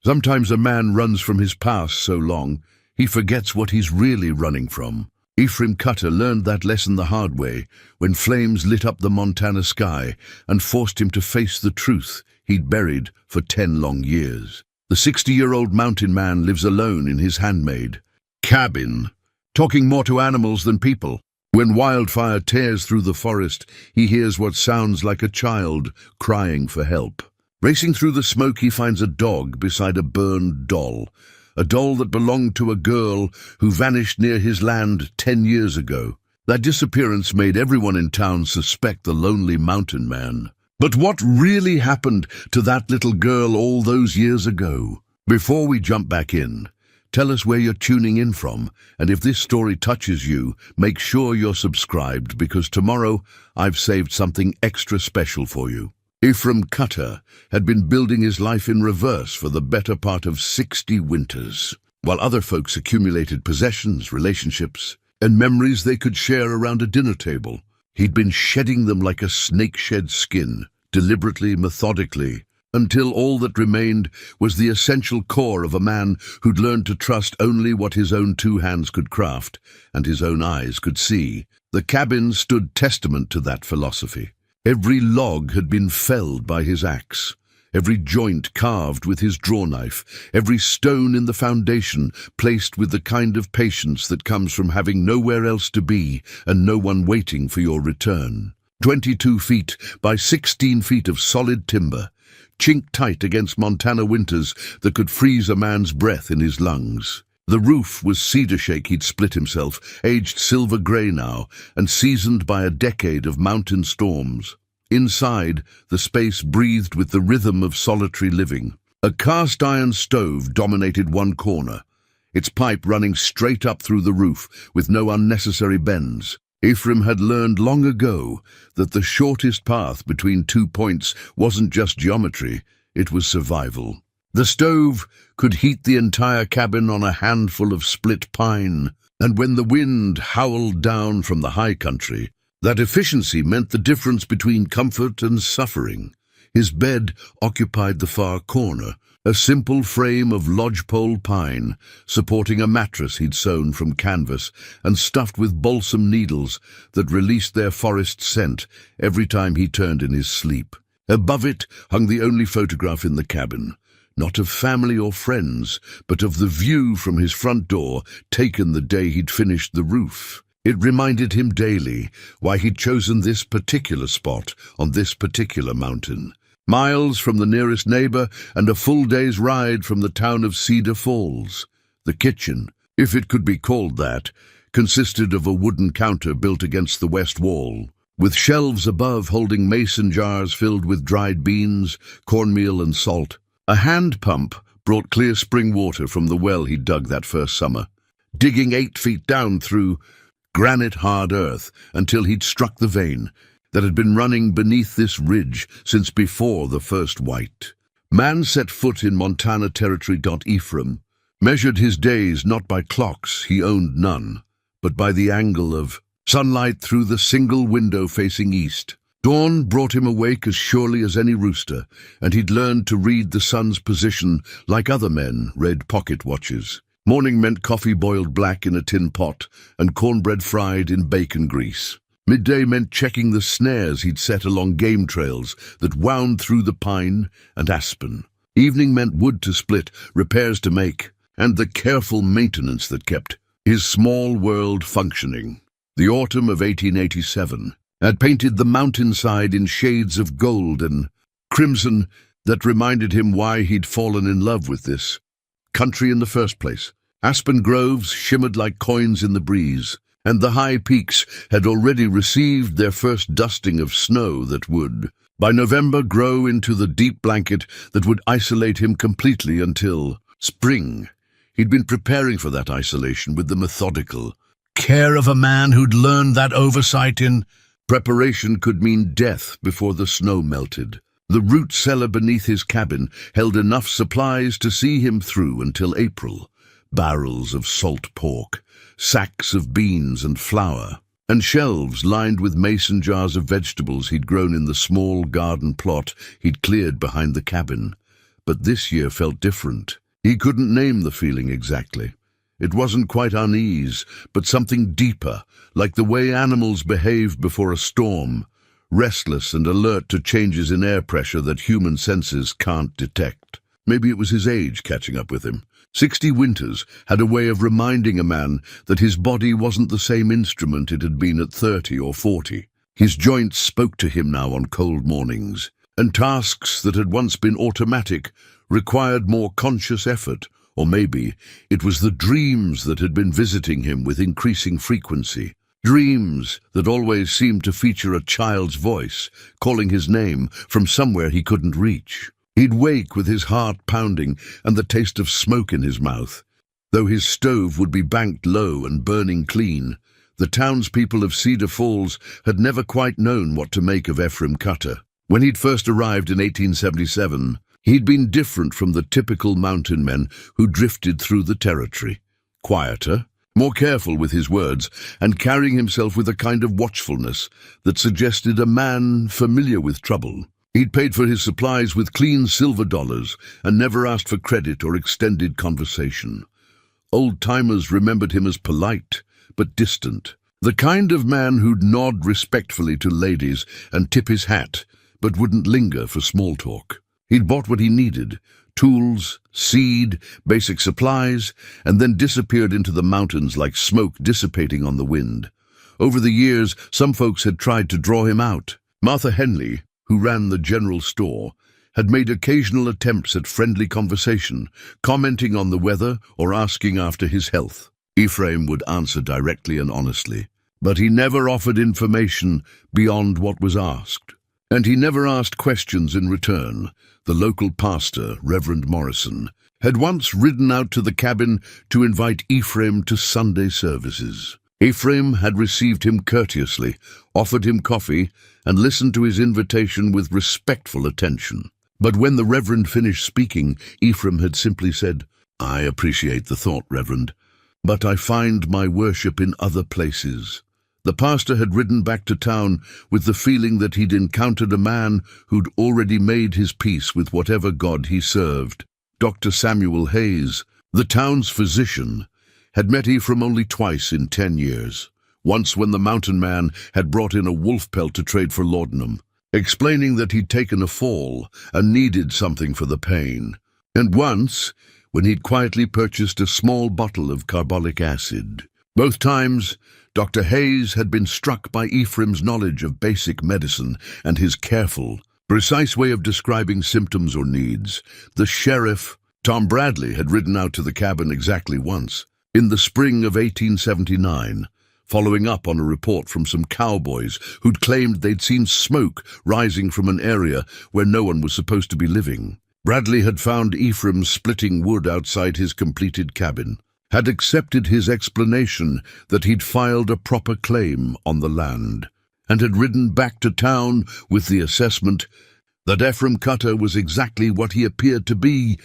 Sometimes a man runs from his past so long, he forgets what he's really running from. Ephraim Cutter learned that lesson the hard way when flames lit up the Montana sky and forced him to face the truth he'd buried for 10 long years. The 60-year-old mountain man lives alone in his handmade cabin, talking more to animals than people. When wildfire tears through the forest, he hears what sounds like a child crying for help. Racing through the smoke, he finds a dog beside a burned doll, a doll that belonged to a girl who vanished near his land 10 years ago. That disappearance made everyone in town suspect the lonely mountain man. But what really happened to that little girl all those years ago? Before we jump back in, tell us where you're tuning in from, and if this story touches you, make sure you're subscribed, because tomorrow I've saved something extra special for you. Ephraim Cutter had been building his life in reverse for the better part of 60 winters. While other folks accumulated possessions, relationships, and memories they could share around a dinner table, he'd been shedding them like a snake sheds skin, deliberately, methodically, until all that remained was the essential core of a man who'd learned to trust only what his own 2 hands could craft and his own eyes could see. The cabin stood testament to that philosophy. Every log had been felled by his axe, every joint carved with his draw-knife, every stone in the foundation placed with the kind of patience that comes from having nowhere else to be and no one waiting for your return. 22 feet by 16 feet of solid timber, chink-tight against Montana winters that could freeze a man's breath in his lungs. The roof was cedar shake he'd split himself, aged silver grey now, and seasoned by a decade of mountain storms. Inside, the space breathed with the rhythm of solitary living. A cast-iron stove dominated one corner, its pipe running straight up through the roof with no unnecessary bends. Ephraim had learned long ago that the shortest path between 2 points wasn't just geometry, it was survival. The stove could heat the entire cabin on a handful of split pine, and when the wind howled down from the high country, that efficiency meant the difference between comfort and suffering. His bed occupied the far corner, a simple frame of lodgepole pine, supporting a mattress he'd sewn from canvas and stuffed with balsam needles that released their forest scent every time he turned in his sleep. Above it hung the only photograph in the cabin, not of family or friends, but of the view from his front door, taken the day he'd finished the roof. It reminded him daily why he'd chosen this particular spot on this particular mountain. Miles from the nearest neighbor and a full day's ride from the town of Cedar Falls. The kitchen, if it could be called that, consisted of a wooden counter built against the west wall, with shelves above holding mason jars filled with dried beans, cornmeal and salt. A hand pump brought clear spring water from the well he dug that first summer, digging 8 feet down through granite-hard earth until he'd struck the vein that had been running beneath this ridge since before the first white. Man set foot in Montana territory. Ephraim measured his days not by clocks, he owned none, but by the angle of sunlight through the single window facing east. Dawn brought him awake as surely as any rooster, and he'd learned to read the sun's position like other men read pocket watches. Morning meant coffee boiled black in a tin pot and cornbread fried in bacon grease. Midday meant checking the snares he'd set along game trails that wound through the pine and aspen. Evening meant wood to split, repairs to make, and the careful maintenance that kept his small world functioning. The autumn of 1887 had painted the mountainside in shades of gold and crimson that reminded him why he'd fallen in love with this country in the first place. Aspen groves shimmered like coins in the breeze, and the high peaks had already received their first dusting of snow that would, by November, grow into the deep blanket that would isolate him completely until spring. He'd been preparing for that isolation with the methodical care of a man who'd learned that oversight in preparation could mean death before the snow melted. The root cellar beneath his cabin held enough supplies to see him through until April. Barrels of salt pork, sacks of beans and flour, and shelves lined with mason jars of vegetables he'd grown in the small garden plot he'd cleared behind the cabin. But this year felt different. He couldn't name the feeling exactly. It wasn't quite unease, but something deeper, like the way animals behave before a storm, restless and alert to changes in air pressure that human senses can't detect. Maybe it was his age catching up with him. 60 winters had a way of reminding a man that his body wasn't the same instrument it had been at 30 or 40. His joints spoke to him now on cold mornings, and tasks that had once been automatic required more conscious effort. Or maybe it was the dreams that had been visiting him with increasing frequency. Dreams that always seemed to feature a child's voice, calling his name from somewhere he couldn't reach. He'd wake with his heart pounding and the taste of smoke in his mouth. Though his stove would be banked low and burning clean, the townspeople of Cedar Falls had never quite known what to make of Ephraim Cutter. When he'd first arrived in 1877, he'd been different from the typical mountain men who drifted through the territory. Quieter, more careful with his words, and carrying himself with a kind of watchfulness that suggested a man familiar with trouble. He'd paid for his supplies with clean silver dollars and never asked for credit or extended conversation. Old-timers remembered him as polite, but distant. The kind of man who'd nod respectfully to ladies and tip his hat, but wouldn't linger for small talk. He'd bought what he needed, tools, seed, basic supplies, and then disappeared into the mountains like smoke dissipating on the wind. Over the years, some folks had tried to draw him out. Martha Henley, who ran the general store, had made occasional attempts at friendly conversation, commenting on the weather or asking after his health. Ephraim would answer directly and honestly, but he never offered information beyond what was asked. And he never asked questions in return. The local pastor, Reverend Morrison, had once ridden out to the cabin to invite Ephraim to Sunday services. Ephraim had received him courteously, offered him coffee, and listened to his invitation with respectful attention. But when the Reverend finished speaking, Ephraim had simply said, "I appreciate the thought, Reverend, but I find my worship in other places." The pastor had ridden back to town with the feeling that he'd encountered a man who'd already made his peace with whatever God he served. Dr. Samuel Hayes, the town's physician, had met Ephraim only twice in 10 years. Once when the mountain man had brought in a wolf pelt to trade for laudanum, explaining that he'd taken a fall and needed something for the pain. And once when he'd quietly purchased a small bottle of carbolic acid. Both times, Dr. Hayes had been struck by Ephraim's knowledge of basic medicine and his careful, precise way of describing symptoms or needs. The sheriff, Tom Bradley, had ridden out to the cabin exactly once, in the spring of 1879, following up on a report from some cowboys who'd claimed they'd seen smoke rising from an area where no one was supposed to be living. Bradley had found Ephraim splitting wood outside his completed cabin, had accepted his explanation that he'd filed a proper claim on the land, and had ridden back to town with the assessment that Ephraim Cutter was exactly what he appeared to be,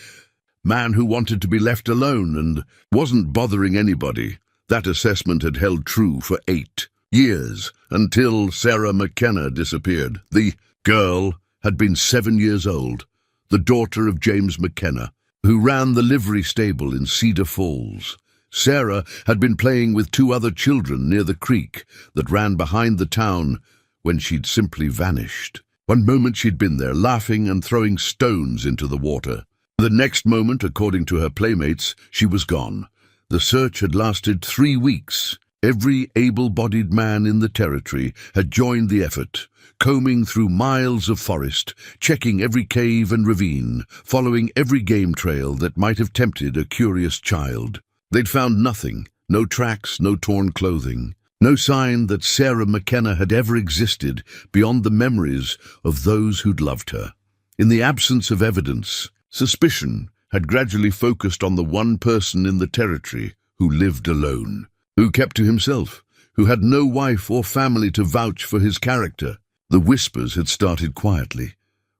man who wanted to be left alone and wasn't bothering anybody. That assessment had held true for 8 years, until Sarah McKenna disappeared. The girl had been 7 years old, the daughter of James McKenna, who ran the livery stable in Cedar Falls. Sarah had been playing with 2 other children near the creek that ran behind the town when she'd simply vanished. One moment she'd been there, laughing and throwing stones into the water. The next moment, according to her playmates, she was gone. The search had lasted 3 weeks. Every able-bodied man in the territory had joined the effort, combing through miles of forest, checking every cave and ravine, following every game trail that might have tempted a curious child. They'd found nothing, no tracks, no torn clothing, no sign that Sarah McKenna had ever existed beyond the memories of those who'd loved her. In the absence of evidence, suspicion had gradually focused on the one person in the territory who lived alone, who kept to himself, who had no wife or family to vouch for his character. The whispers had started quietly.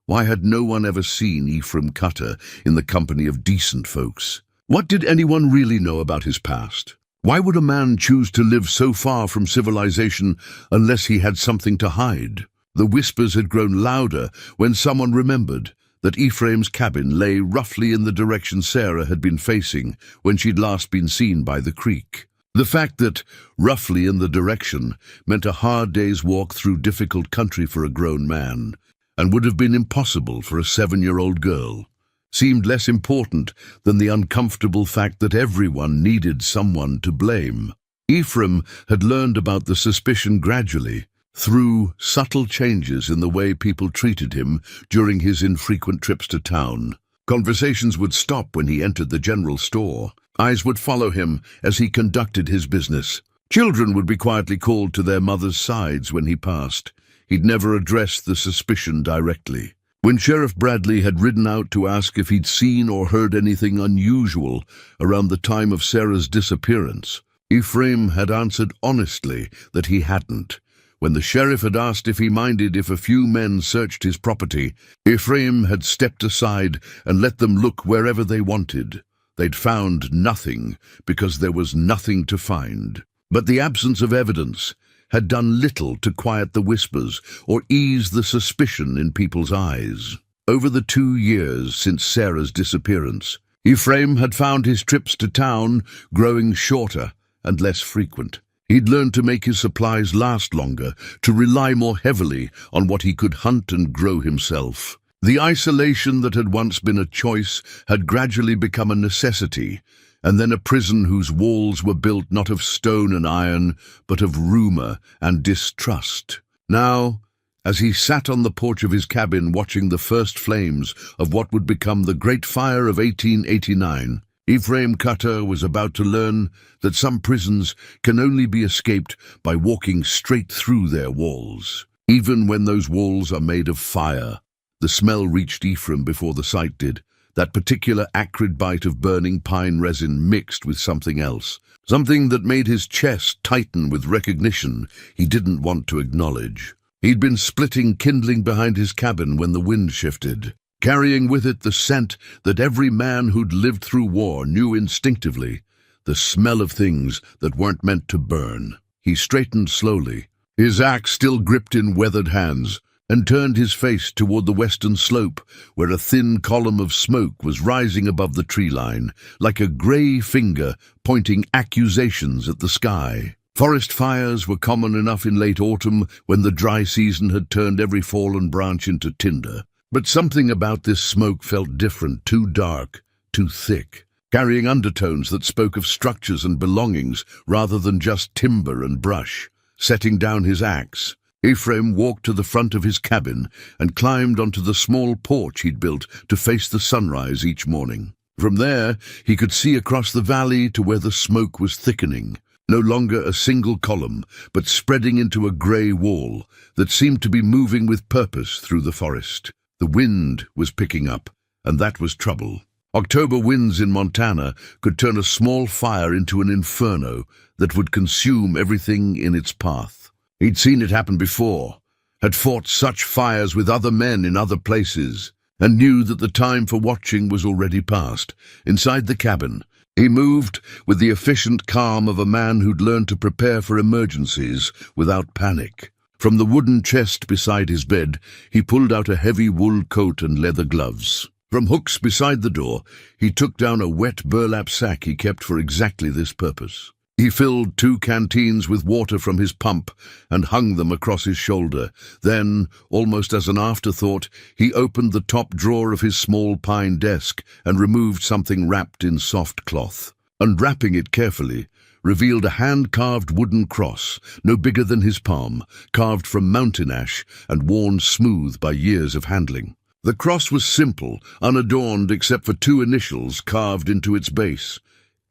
Why had no one ever seen Ephraim Cutter in the company of decent folks? What did anyone really know about his past? Why would a man choose to live so far from civilization unless he had something to hide? The whispers had grown louder when someone remembered that Ephraim's cabin lay roughly in the direction Sarah had been facing when she'd last been seen by the creek. The fact that roughly in the direction meant a hard day's walk through difficult country for a grown man, and would have been impossible for a 7-year-old girl, seemed less important than the uncomfortable fact that everyone needed someone to blame. Ephraim had learned about the suspicion gradually, through subtle changes in the way people treated him during his infrequent trips to town. Conversations would stop when he entered the general store. Eyes would follow him as he conducted his business. Children would be quietly called to their mothers' sides when he passed. He'd never addressed the suspicion directly. When Sheriff Bradley had ridden out to ask if he'd seen or heard anything unusual around the time of Sarah's disappearance, Ephraim had answered honestly that he hadn't. When the sheriff had asked if he minded if a few men searched his property, Ephraim had stepped aside and let them look wherever they wanted. They'd found nothing because there was nothing to find. But the absence of evidence had done little to quiet the whispers or ease the suspicion in people's eyes. Over the 2 years since Sarah's disappearance, Ephraim had found his trips to town growing shorter and less frequent. He'd learned to make his supplies last longer, to rely more heavily on what he could hunt and grow himself. The isolation that had once been a choice had gradually become a necessity, and then a prison whose walls were built not of stone and iron, but of rumor and distrust. Now, as he sat on the porch of his cabin watching the first flames of what would become the Great Fire of 1889, Ephraim Cutter was about to learn that some prisons can only be escaped by walking straight through their walls, even when those walls are made of fire. The smell reached Ephraim before the sight did, that particular acrid bite of burning pine resin mixed with something else, something that made his chest tighten with recognition he didn't want to acknowledge. He'd been splitting kindling behind his cabin when the wind shifted, carrying with it the scent that every man who'd lived through war knew instinctively, the smell of things that weren't meant to burn. He straightened slowly, his axe still gripped in weathered hands, and turned his face toward the western slope, where a thin column of smoke was rising above the tree line, like a grey finger pointing accusations at the sky. Forest fires were common enough in late autumn when the dry season had turned every fallen branch into tinder. But something about this smoke felt different, too dark, too thick, carrying undertones that spoke of structures and belongings rather than just timber and brush. Setting down his axe, Ephraim walked to the front of his cabin and climbed onto the small porch he'd built to face the sunrise each morning. From there, he could see across the valley to where the smoke was thickening, no longer a single column, but spreading into a grey wall that seemed to be moving with purpose through the forest. The wind was picking up, and that was trouble. October winds in Montana could turn a small fire into an inferno that would consume everything in its path. He'd seen it happen before, had fought such fires with other men in other places, and knew that the time for watching was already past. Inside the cabin, he moved with the efficient calm of a man who'd learned to prepare for emergencies without panic. From the wooden chest beside his bed, he pulled out a heavy wool coat and leather gloves. From hooks beside the door, he took down a wet burlap sack he kept for exactly this purpose. He filled 2 canteens with water from his pump and hung them across his shoulder. Then, almost as an afterthought, he opened the top drawer of his small pine desk and removed something wrapped in soft cloth. Unwrapping it carefully, revealed a hand-carved wooden cross, no bigger than his palm, carved from mountain ash and worn smooth by years of handling. The cross was simple, unadorned except for 2 initials carved into its base.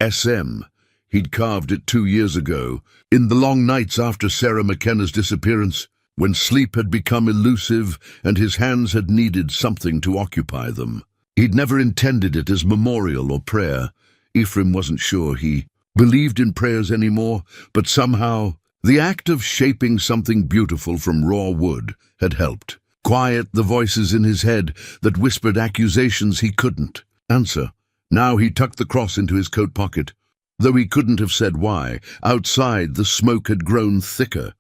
SM. He'd carved it 2 years ago, in the long nights after Sarah McKenna's disappearance, when sleep had become elusive and his hands had needed something to occupy them. He'd never intended it as memorial or prayer. Ephraim wasn't sure he believed in prayers anymore, but somehow the act of shaping something beautiful from raw wood had helped quiet the voices in his head that whispered accusations he couldn't answer. Now he tucked the cross into his coat pocket. Though he couldn't have said why, outside the smoke had grown thicker,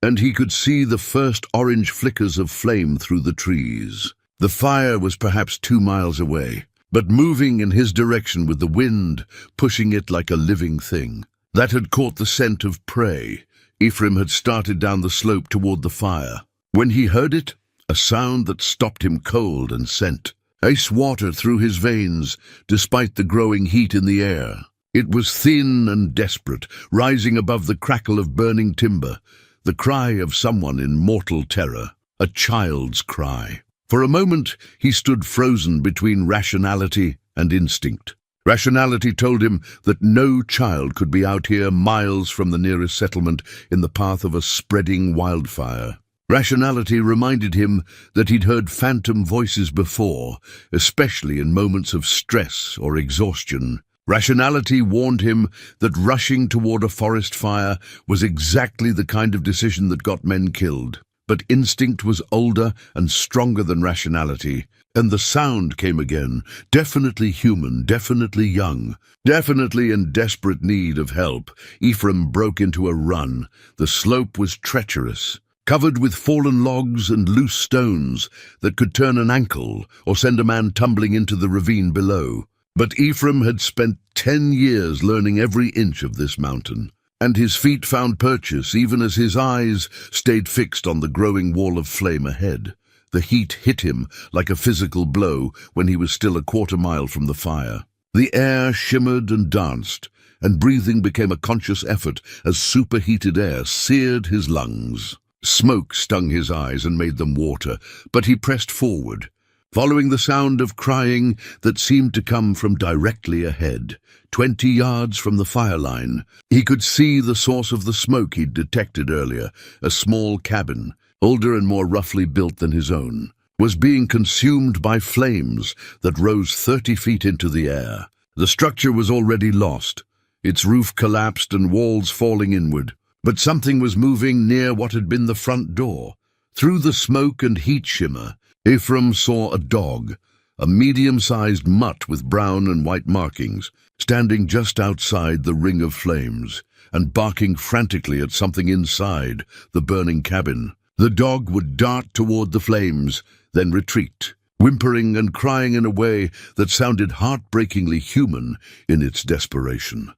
and he could see the first orange flickers of flame through the trees. The fire was perhaps 2 miles away, but moving in his direction with the wind, pushing it like a living thing. That had caught the scent of prey. Ephraim had started down the slope toward the fire. When he heard it, a sound that stopped him cold and sent ice water through his veins, despite the growing heat in the air. It was thin and desperate, rising above the crackle of burning timber, the cry of someone in mortal terror, a child's cry. For a moment, he stood frozen between rationality and instinct. Rationality told him that no child could be out here miles from the nearest settlement in the path of a spreading wildfire. Rationality reminded him that he'd heard phantom voices before, especially in moments of stress or exhaustion. Rationality warned him that rushing toward a forest fire was exactly the kind of decision that got men killed. But instinct was older and stronger than rationality, and the sound came again, definitely human, definitely young, definitely in desperate need of help. Ephraim broke into a run. The slope was treacherous, covered with fallen logs and loose stones that could turn an ankle or send a man tumbling into the ravine below. But Ephraim had spent 10 years learning every inch of this mountain, and his feet found purchase even as his eyes stayed fixed on the growing wall of flame ahead. The heat hit him like a physical blow when he was still a quarter-mile from the fire. The air shimmered and danced, and breathing became a conscious effort as superheated air seared his lungs. Smoke stung his eyes and made them water, but he pressed forward, following the sound of crying that seemed to come from directly ahead. 20 yards from the fire line, he could see the source of the smoke he'd detected earlier. A small cabin, older and more roughly built than his own, was being consumed by flames that rose 30 feet into the air. The structure was already lost, its roof collapsed and walls falling inward. But something was moving near what had been the front door. Through the smoke and heat shimmer, Ephraim saw a dog, a medium-sized mutt with brown and white markings, standing just outside the ring of flames and barking frantically at something inside the burning cabin. The dog would dart toward the flames, then retreat, whimpering and crying in a way that sounded heartbreakingly human in its desperation.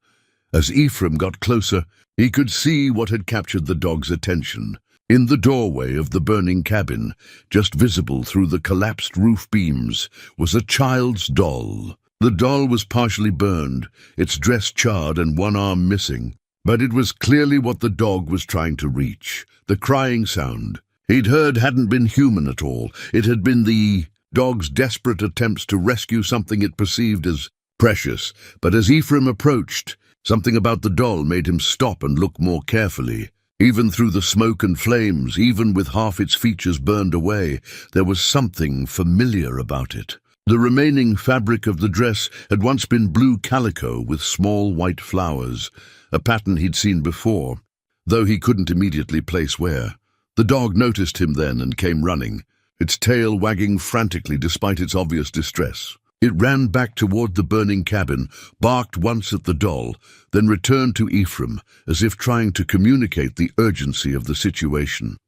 As Ephraim got closer, he could see what had captured the dog's attention. In the doorway of the burning cabin, just visible through the collapsed roof beams, was a child's doll. The doll was partially burned, its dress charred and one arm missing. But it was clearly what the dog was trying to reach. The crying sound he'd heard hadn't been human at all. It had been the dog's desperate attempts to rescue something it perceived as precious. But as Ephraim approached, something about the doll made him stop and look more carefully. Even through the smoke and flames, even with half its features burned away, there was something familiar about it. The remaining fabric of the dress had once been blue calico with small white flowers, a pattern he'd seen before, though he couldn't immediately place where. The dog noticed him then and came running, its tail wagging frantically despite its obvious distress. It ran back toward the burning cabin, barked once at the doll, then returned to Ephraim, as if trying to communicate the urgency of the situation.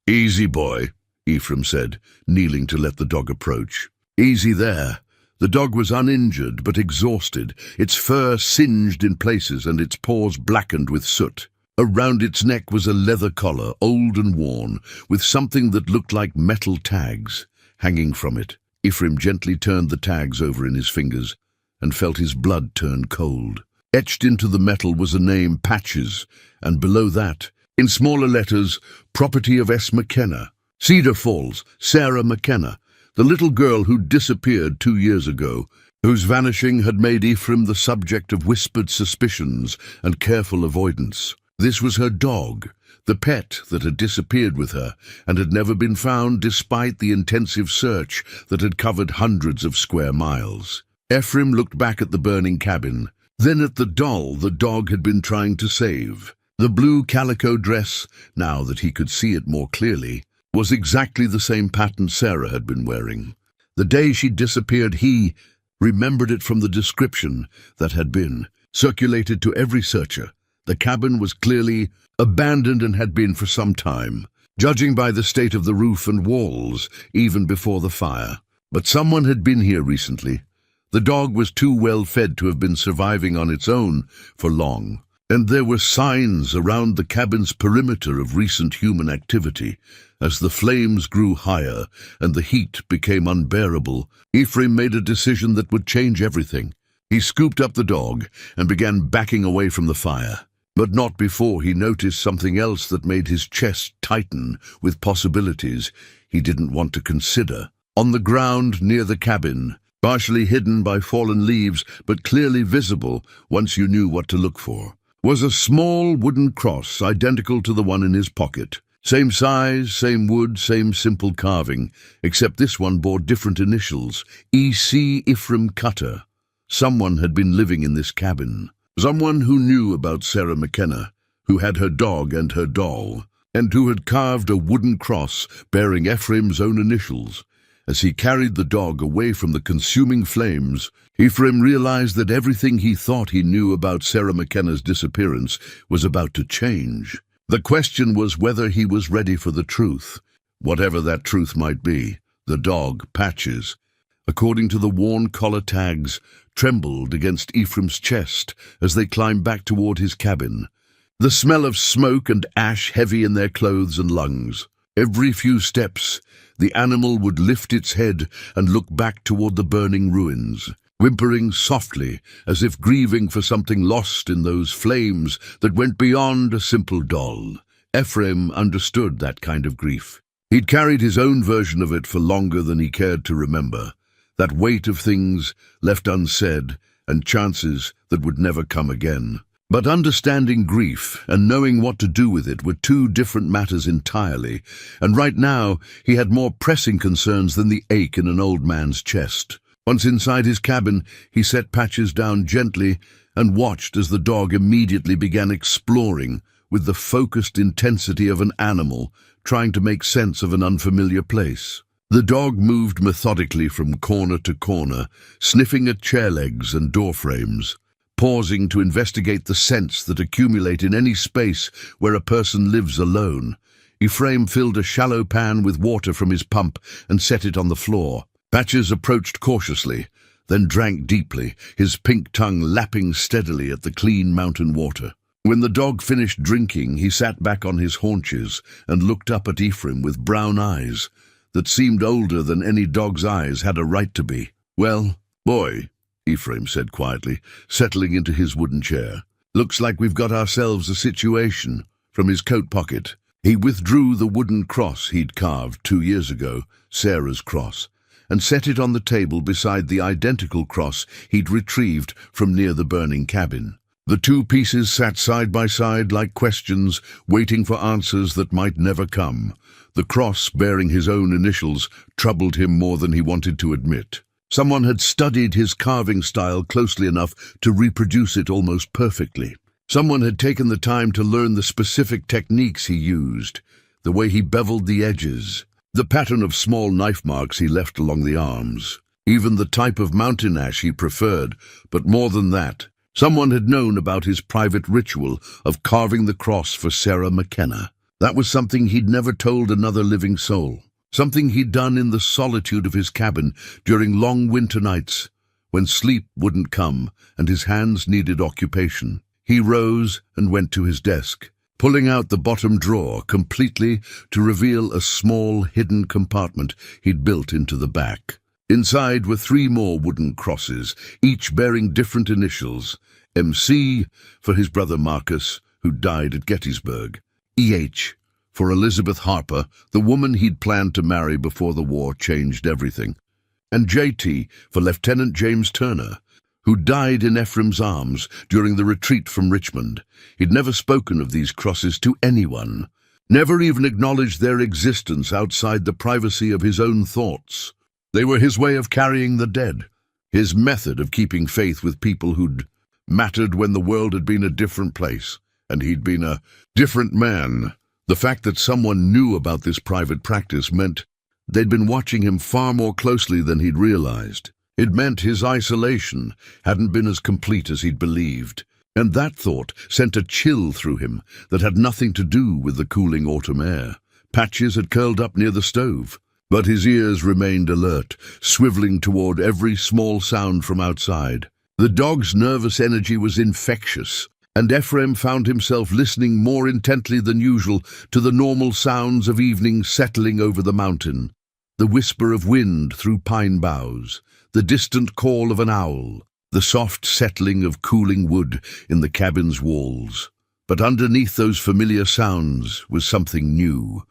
"Easy, boy," Ephraim said, kneeling to let the dog approach. "Easy there." The dog was uninjured but exhausted, its fur singed in places and its paws blackened with soot. Around its neck was a leather collar, old and worn, with something that looked like metal tags hanging from it. Ephraim gently turned the tags over in his fingers and felt his blood turn cold. Etched into the metal was a name, Patches, and below that, in smaller letters, property of S. McKenna. Cedar Falls, Sarah McKenna, the little girl who'd disappeared 2 years ago, whose vanishing had made Ephraim the subject of whispered suspicions and careful avoidance. This was her dog, the pet that had disappeared with her and had never been found despite the intensive search that had covered hundreds of square miles. Ephraim looked back at the burning cabin, then at the doll the dog had been trying to save. The blue calico dress, now that he could see it more clearly, was exactly the same pattern Sarah had been wearing. The day she disappeared, he remembered it from the description that had been circulated to every searcher. The cabin was clearly abandoned and had been for some time, judging by the state of the roof and walls, even before the fire. But someone had been here recently. The dog was too well fed to have been surviving on its own for long, and there were signs around the cabin's perimeter of recent human activity. As the flames grew higher and the heat became unbearable, Ephraim made a decision that would change everything. He scooped up the dog and began backing away from the fire. But not before he noticed something else that made his chest tighten with possibilities he didn't want to consider. On the ground near the cabin, partially hidden by fallen leaves but clearly visible once you knew what to look for, was a small wooden cross identical to the one in his pocket. Same size, same wood, same simple carving, except this one bore different initials. E.C. Ephraim Cutter. Someone had been living in this cabin. Someone who knew about Sarah McKenna, who had her dog and her doll, and who had carved a wooden cross bearing Ephraim's own initials. As he carried the dog away from the consuming flames, Ephraim realized that everything he thought he knew about Sarah McKenna's disappearance was about to change. The question was whether he was ready for the truth. Whatever that truth might be, the dog, Patches, according to the worn collar tags, trembled against Ephraim's chest as they climbed back toward his cabin, the smell of smoke and ash heavy in their clothes and lungs. Every few steps, the animal would lift its head and look back toward the burning ruins, whimpering softly as if grieving for something lost in those flames that went beyond a simple doll. Ephraim understood that kind of grief. He'd carried his own version of it for longer than he cared to remember, that weight of things left unsaid and chances that would never come again. But understanding grief and knowing what to do with it were two different matters entirely, and right now he had more pressing concerns than the ache in an old man's chest. Once inside his cabin, he set Patches down gently and watched as the dog immediately began exploring with the focused intensity of an animal trying to make sense of an unfamiliar place. The dog moved methodically from corner to corner, sniffing at chair legs and door frames, pausing to investigate the scents that accumulate in any space where a person lives alone. Ephraim filled a shallow pan with water from his pump and set it on the floor. Patches approached cautiously, then drank deeply, his pink tongue lapping steadily at the clean mountain water. When the dog finished drinking, he sat back on his haunches and looked up at Ephraim with brown eyes that seemed older than any dog's eyes had a right to be. "Well, boy," Ephraim said quietly, settling into his wooden chair. "Looks like we've got ourselves a situation." From his coat pocket, he withdrew the wooden cross he'd carved 2 years ago, Sarah's cross, and set it on the table beside the identical cross he'd retrieved from near the burning cabin. The two pieces sat side by side like questions, waiting for answers that might never come. The cross bearing his own initials troubled him more than he wanted to admit. Someone had studied his carving style closely enough to reproduce it almost perfectly. Someone had taken the time to learn the specific techniques he used, the way he beveled the edges, the pattern of small knife marks he left along the arms, even the type of mountain ash he preferred. But more than that, someone had known about his private ritual of carving the cross for Sarah McKenna. That was something he'd never told another living soul. Something he'd done in the solitude of his cabin during long winter nights, when sleep wouldn't come and his hands needed occupation. He rose and went to his desk, pulling out the bottom drawer completely to reveal a small hidden compartment he'd built into the back. Inside were 3 more wooden crosses, each bearing different initials: MC for his brother Marcus, who died at Gettysburg; EH for Elizabeth Harper, the woman he'd planned to marry before the war changed everything; and JT for Lieutenant James Turner, who died in Ephraim's arms during the retreat from Richmond. He'd never spoken of these crosses to anyone, never even acknowledged their existence outside the privacy of his own thoughts. They were his way of carrying the dead, his method of keeping faith with people who'd mattered when the world had been a different place, and he'd been a different man. The fact that someone knew about this private practice meant they'd been watching him far more closely than he'd realized. It meant his isolation hadn't been as complete as he'd believed, and that thought sent a chill through him that had nothing to do with the cooling autumn air. Patches had curled up near the stove, But his ears remained alert, swiveling toward every small sound from outside. The dog's nervous energy was infectious, and Ephraim found himself listening more intently than usual to the normal sounds of evening settling over the mountain. The whisper of wind through pine boughs, the distant call of an owl, the soft settling of cooling wood in the cabin's walls. But underneath those familiar sounds was something new.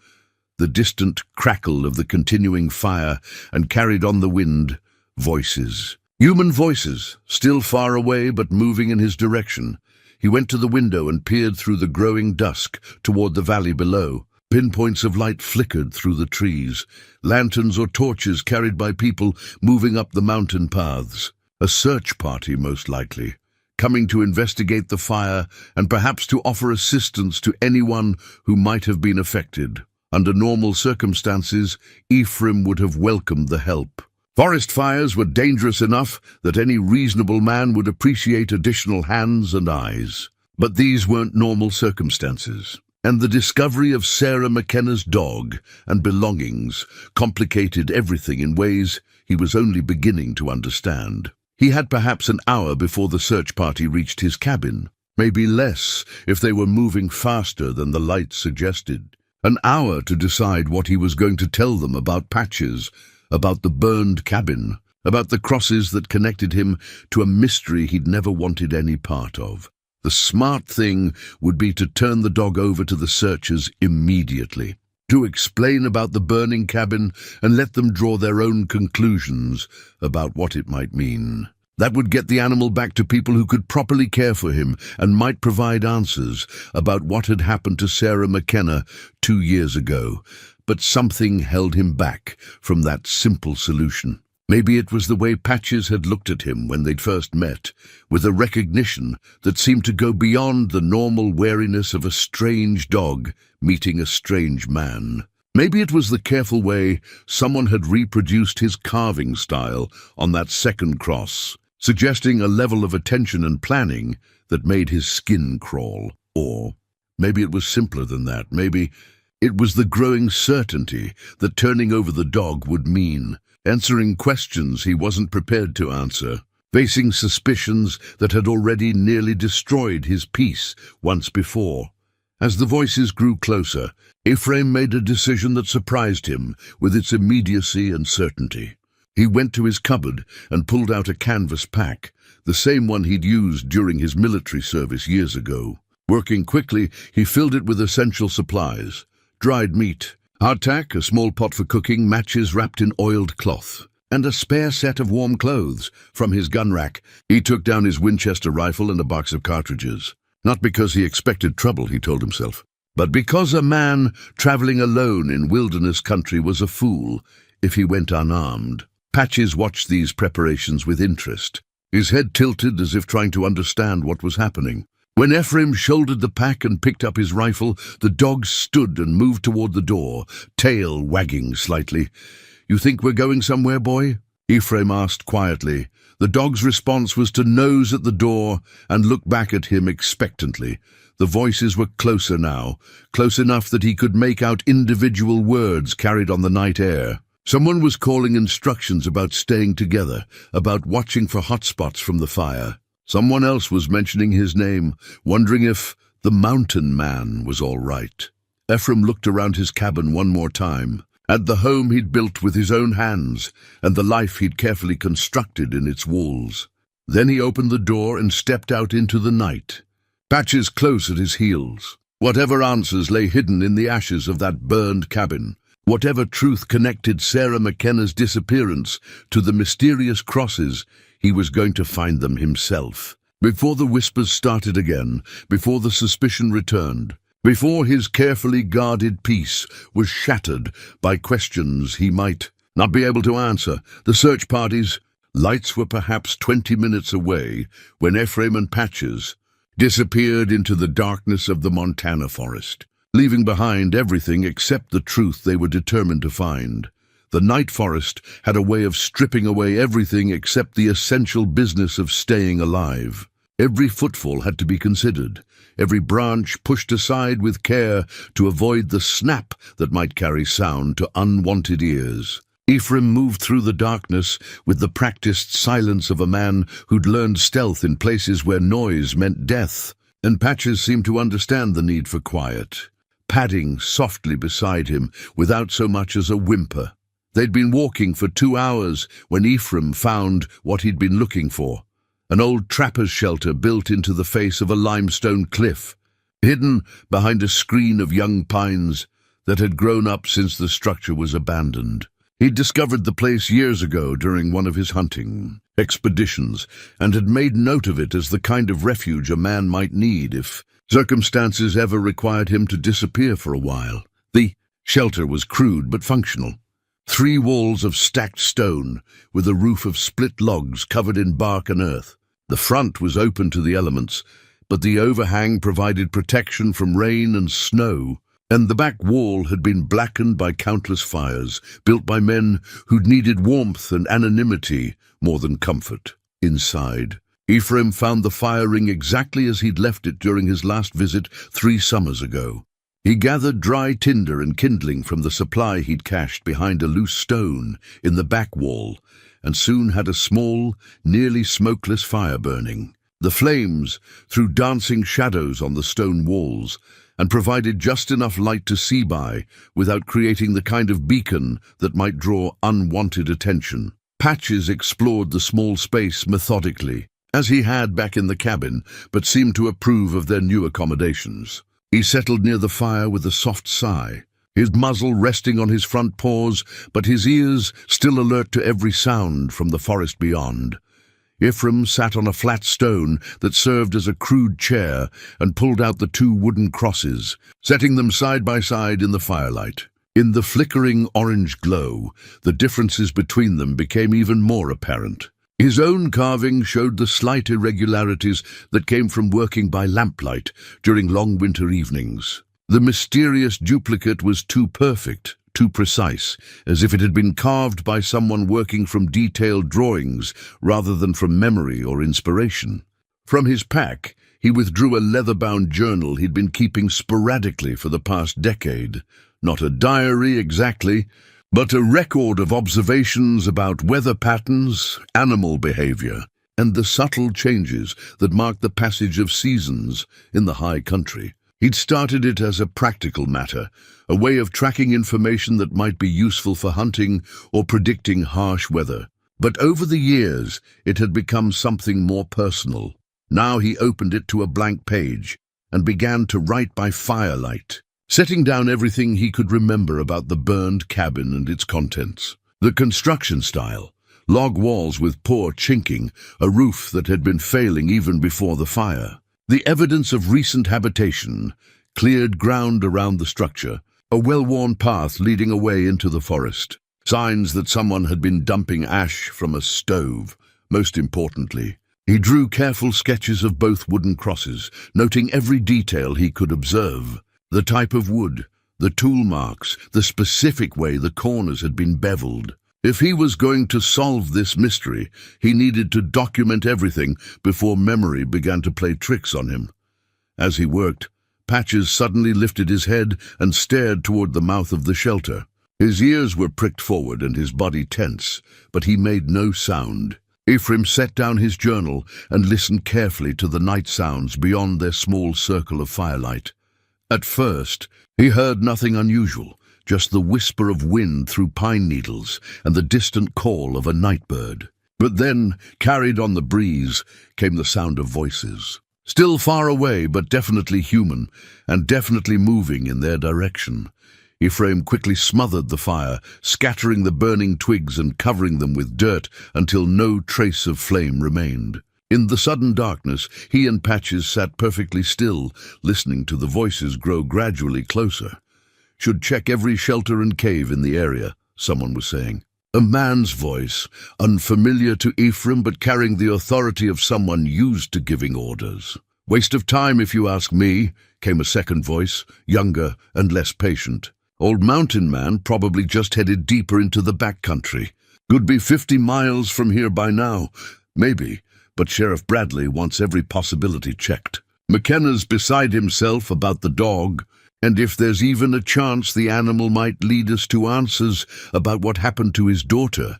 The distant crackle of the continuing fire, and carried on the wind, voices. Human voices, still far away but moving in his direction. He went to the window and peered through the growing dusk toward the valley below. Pinpoints of light flickered through the trees, lanterns or torches carried by people moving up the mountain paths. A search party, most likely, coming to investigate the fire and perhaps to offer assistance to anyone who might have been affected. Under normal circumstances, Ephraim would have welcomed the help. Forest fires were dangerous enough that any reasonable man would appreciate additional hands and eyes. But these weren't normal circumstances, and the discovery of Sarah McKenna's dog and belongings complicated everything in ways he was only beginning to understand. He had perhaps an hour before the search party reached his cabin, maybe less if they were moving faster than the lights suggested. An hour to decide what he was going to tell them about Patches, about the burned cabin, about the crosses that connected him to a mystery he'd never wanted any part of. The smart thing would be to turn the dog over to the searchers immediately, to explain about the burning cabin and let them draw their own conclusions about what it might mean. That would get the animal back to people who could properly care for him and might provide answers about what had happened to Sarah McKenna 2 years ago. But something held him back from that simple solution. Maybe it was the way Patches had looked at him when they'd first met, with a recognition that seemed to go beyond the normal wariness of a strange dog meeting a strange man. Maybe it was the careful way someone had reproduced his carving style on that second cross, suggesting a level of attention and planning that made his skin crawl. Or maybe it was simpler than that. Maybe it was the growing certainty that turning over the dog would mean answering questions he wasn't prepared to answer, facing suspicions that had already nearly destroyed his peace once before. As the voices grew closer, Ephraim made a decision that surprised him with its immediacy and certainty. He went to his cupboard and pulled out a canvas pack, the same one he'd used during his military service years ago. Working quickly, he filled it with essential supplies: dried meat, hardtack, a small pot for cooking, matches wrapped in oiled cloth, and a spare set of warm clothes. From his gun rack, he took down his Winchester rifle and a box of cartridges. Not because he expected trouble, he told himself, but because a man traveling alone in wilderness country was a fool if he went unarmed. Patches watched these preparations with interest, his head tilted as if trying to understand what was happening. When Ephraim shouldered the pack and picked up his rifle, the dog stood and moved toward the door, tail wagging slightly. "You think we're going somewhere, boy?" Ephraim asked quietly. The dog's response was to nose at the door and look back at him expectantly. The voices were closer now, close enough that he could make out individual words carried on the night air. Someone was calling instructions about staying together, about watching for hot spots from the fire. Someone else was mentioning his name, wondering if the mountain man was all right. Ephraim looked around his cabin one more time, at the home he'd built with his own hands and the life he'd carefully constructed in its walls. Then he opened the door and stepped out into the night, Patches close at his heels. Whatever answers lay hidden in the ashes of that burned cabin, whatever truth connected Sarah McKenna's disappearance to the mysterious crosses, he was going to find them himself. Before the whispers started again, before the suspicion returned, before his carefully guarded peace was shattered by questions he might not be able to answer, the search party's lights were perhaps 20 minutes away when Ephraim and Patches disappeared into the darkness of the Montana forest, leaving behind everything except the truth they were determined to find. The night forest had a way of stripping away everything except the essential business of staying alive. Every footfall had to be considered, every branch pushed aside with care to avoid the snap that might carry sound to unwanted ears. Ephraim moved through the darkness with the practiced silence of a man who'd learned stealth in places where noise meant death, and Patches seemed to understand the need for quiet, padding softly beside him without so much as a whimper. They'd been walking for 2 hours when Ephraim found what he'd been looking for, an old trapper's shelter built into the face of a limestone cliff, hidden behind a screen of young pines that had grown up since the structure was abandoned. He'd discovered the place years ago during one of his hunting expeditions and had made note of it as the kind of refuge a man might need if circumstances ever required him to disappear for a while. The shelter was crude but functional. 3 walls of stacked stone with a roof of split logs covered in bark and earth. The front was open to the elements, but the overhang provided protection from rain and snow, and the back wall had been blackened by countless fires, built by men who'd needed warmth and anonymity more than comfort. Inside, Ephraim found the fire ring exactly as he'd left it during his last visit 3 summers ago. He gathered dry tinder and kindling from the supply he'd cached behind a loose stone in the back wall, and soon had a small, nearly smokeless fire burning. The flames threw dancing shadows on the stone walls and provided just enough light to see by without creating the kind of beacon that might draw unwanted attention. Patches explored the small space methodically, as he had back in the cabin, but seemed to approve of their new accommodations. He settled near the fire with a soft sigh, his muzzle resting on his front paws, but his ears still alert to every sound from the forest beyond. Ephraim sat on a flat stone that served as a crude chair and pulled out the 2 wooden crosses, setting them side by side in the firelight. In the flickering orange glow, the differences between them became even more apparent. His own carving showed the slight irregularities that came from working by lamplight during long winter evenings. The mysterious duplicate was too perfect, too precise, as if it had been carved by someone working from detailed drawings rather than from memory or inspiration. From his pack, he withdrew a leather-bound journal he'd been keeping sporadically for the past decade. Not a diary exactly, but a record of observations about weather patterns, animal behavior, and the subtle changes that marked the passage of seasons in the high country. He'd started it as a practical matter, a way of tracking information that might be useful for hunting or predicting harsh weather. But over the years, it had become something more personal. Now he opened it to a blank page and began to write by firelight, setting down everything he could remember about the burned cabin and its contents. The construction style, log walls with poor chinking, a roof that had been failing even before the fire. The evidence of recent habitation, cleared ground around the structure, a well-worn path leading away into the forest. Signs that someone had been dumping ash from a stove. Most importantly, he drew careful sketches of both wooden crosses, noting every detail he could observe. The type of wood, the tool marks, the specific way the corners had been beveled. If he was going to solve this mystery, he needed to document everything before memory began to play tricks on him. As he worked, Patches suddenly lifted his head and stared toward the mouth of the shelter. His ears were pricked forward and his body tense, but he made no sound. Ephraim set down his journal and listened carefully to the night sounds beyond their small circle of firelight. At first, he heard nothing unusual, just the whisper of wind through pine needles and the distant call of a night bird. But then, carried on the breeze, came the sound of voices. Still far away, but definitely human, and definitely moving in their direction. Ephraim quickly smothered the fire, scattering the burning twigs and covering them with dirt until no trace of flame remained. In the sudden darkness, he and Patches sat perfectly still, listening to the voices grow gradually closer. "Should check every shelter and cave in the area," someone was saying. A man's voice, unfamiliar to Ephraim but carrying the authority of someone used to giving orders. "Waste of time if you ask me," came a second voice, younger and less patient. "Old mountain man probably just headed deeper into the backcountry. Could be 50 miles from here by now. Maybe, but Sheriff Bradley wants every possibility checked. McKenna's beside himself about the dog, and if there's even a chance the animal might lead us to answers about what happened to his daughter.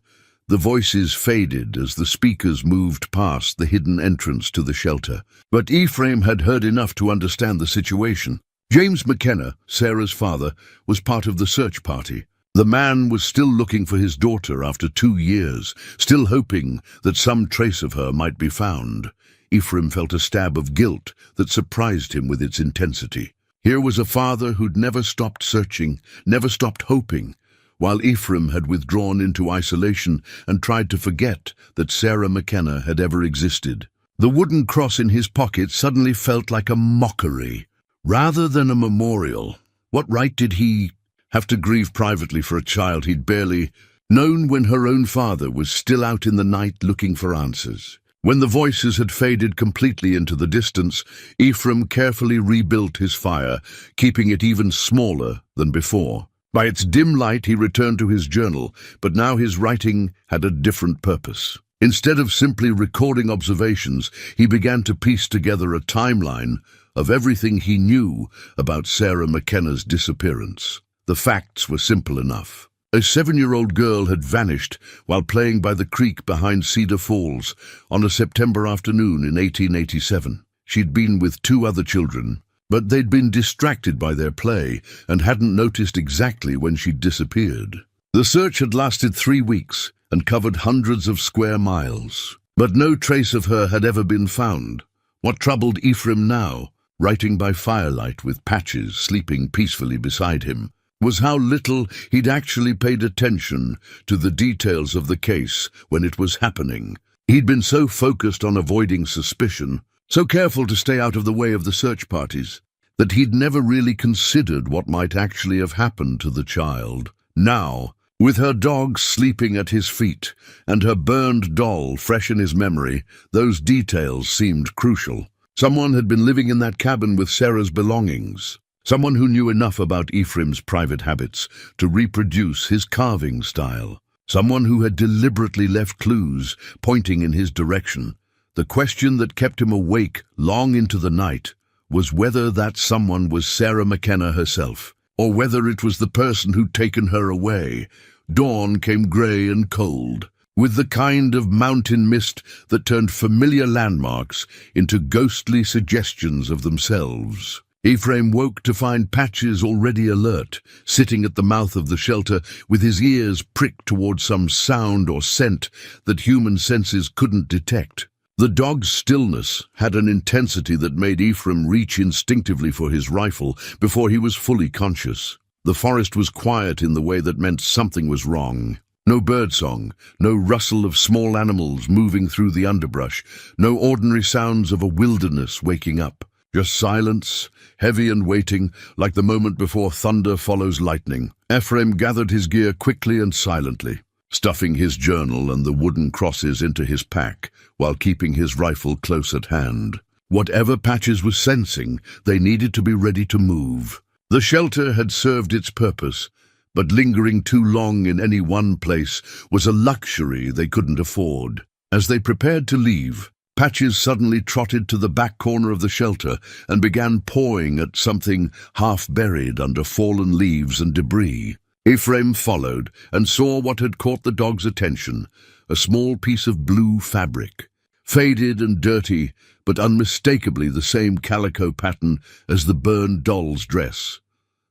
The voices faded as the speakers moved past the hidden entrance to the shelter. But Ephraim had heard enough to understand the situation. James McKenna, Sarah's father, was part of the search party. The man was still looking for his daughter after 2 years, still hoping that some trace of her might be found. Ephraim felt a stab of guilt that surprised him with its intensity. Here was a father who'd never stopped searching, never stopped hoping, while Ephraim had withdrawn into isolation and tried to forget that Sarah McKenna had ever existed. The wooden cross in his pocket suddenly felt like a mockery, rather than a memorial. What right did he have to grieve privately for a child he'd barely known when her own father was still out in the night looking for answers? When the voices had faded completely into the distance, Ephraim carefully rebuilt his fire, keeping it even smaller than before. By its dim light he returned to his journal, but now his writing had a different purpose. Instead of simply recording observations, he began to piece together a timeline of everything he knew about Sarah McKenna's disappearance. The facts were simple enough. A 7-year-old girl had vanished while playing by the creek behind Cedar Falls on a September afternoon in 1887. She'd been with 2 other children, but they'd been distracted by their play and hadn't noticed exactly when she'd disappeared. The search had lasted 3 weeks and covered hundreds of square miles, but no trace of her had ever been found. What troubled Ephraim now, writing by firelight with Patches sleeping peacefully beside him, was how little he'd actually paid attention to the details of the case when it was happening. He'd been so focused on avoiding suspicion, so careful to stay out of the way of the search parties, that he'd never really considered what might actually have happened to the child. Now, with her dog sleeping at his feet and her burned doll fresh in his memory, those details seemed crucial. Someone had been living in that cabin with Sarah's belongings. Someone who knew enough about Ephraim's private habits to reproduce his carving style. Someone who had deliberately left clues pointing in his direction. The question that kept him awake long into the night was whether that someone was Sarah McKenna herself, or whether it was the person who'd taken her away. Dawn came grey and cold, with the kind of mountain mist that turned familiar landmarks into ghostly suggestions of themselves. Ephraim woke to find Patches already alert, sitting at the mouth of the shelter with his ears pricked toward some sound or scent that human senses couldn't detect. The dog's stillness had an intensity that made Ephraim reach instinctively for his rifle before he was fully conscious. The forest was quiet in the way that meant something was wrong. No birdsong, no rustle of small animals moving through the underbrush, no ordinary sounds of a wilderness waking up. Just silence, heavy and waiting, like the moment before thunder follows lightning. Ephraim gathered his gear quickly and silently, stuffing his journal and the wooden crosses into his pack while keeping his rifle close at hand. Whatever Patches was sensing, they needed to be ready to move. The shelter had served its purpose, but lingering too long in any one place was a luxury they couldn't afford. As they prepared to leave, Patches suddenly trotted to the back corner of the shelter and began pawing at something half buried under fallen leaves and debris. Ephraim followed and saw what had caught the dog's attention, a small piece of blue fabric, faded and dirty, but unmistakably the same calico pattern as the burned doll's dress.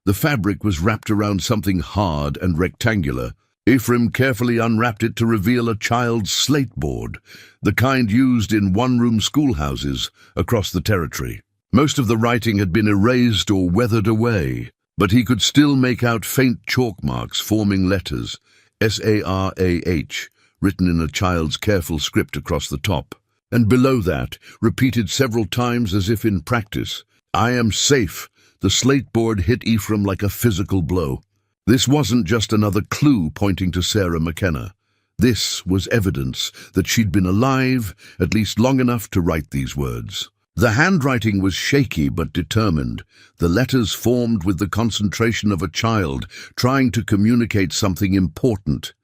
The fabric was wrapped around something hard and rectangular. Ephraim carefully unwrapped it to reveal a child's slate board, the kind used in one-room schoolhouses across the territory. Most of the writing had been erased or weathered away, but he could still make out faint chalk marks forming letters, S-A-R-A-H, written in a child's careful script across the top, and below that, repeated several times as if in practice, "I am safe." The slate board hit Ephraim like a physical blow. This wasn't just another clue pointing to Sarah McKenna. This was evidence that she'd been alive at least long enough to write these words. The handwriting was shaky but determined, the letters formed with the concentration of a child trying to communicate something important.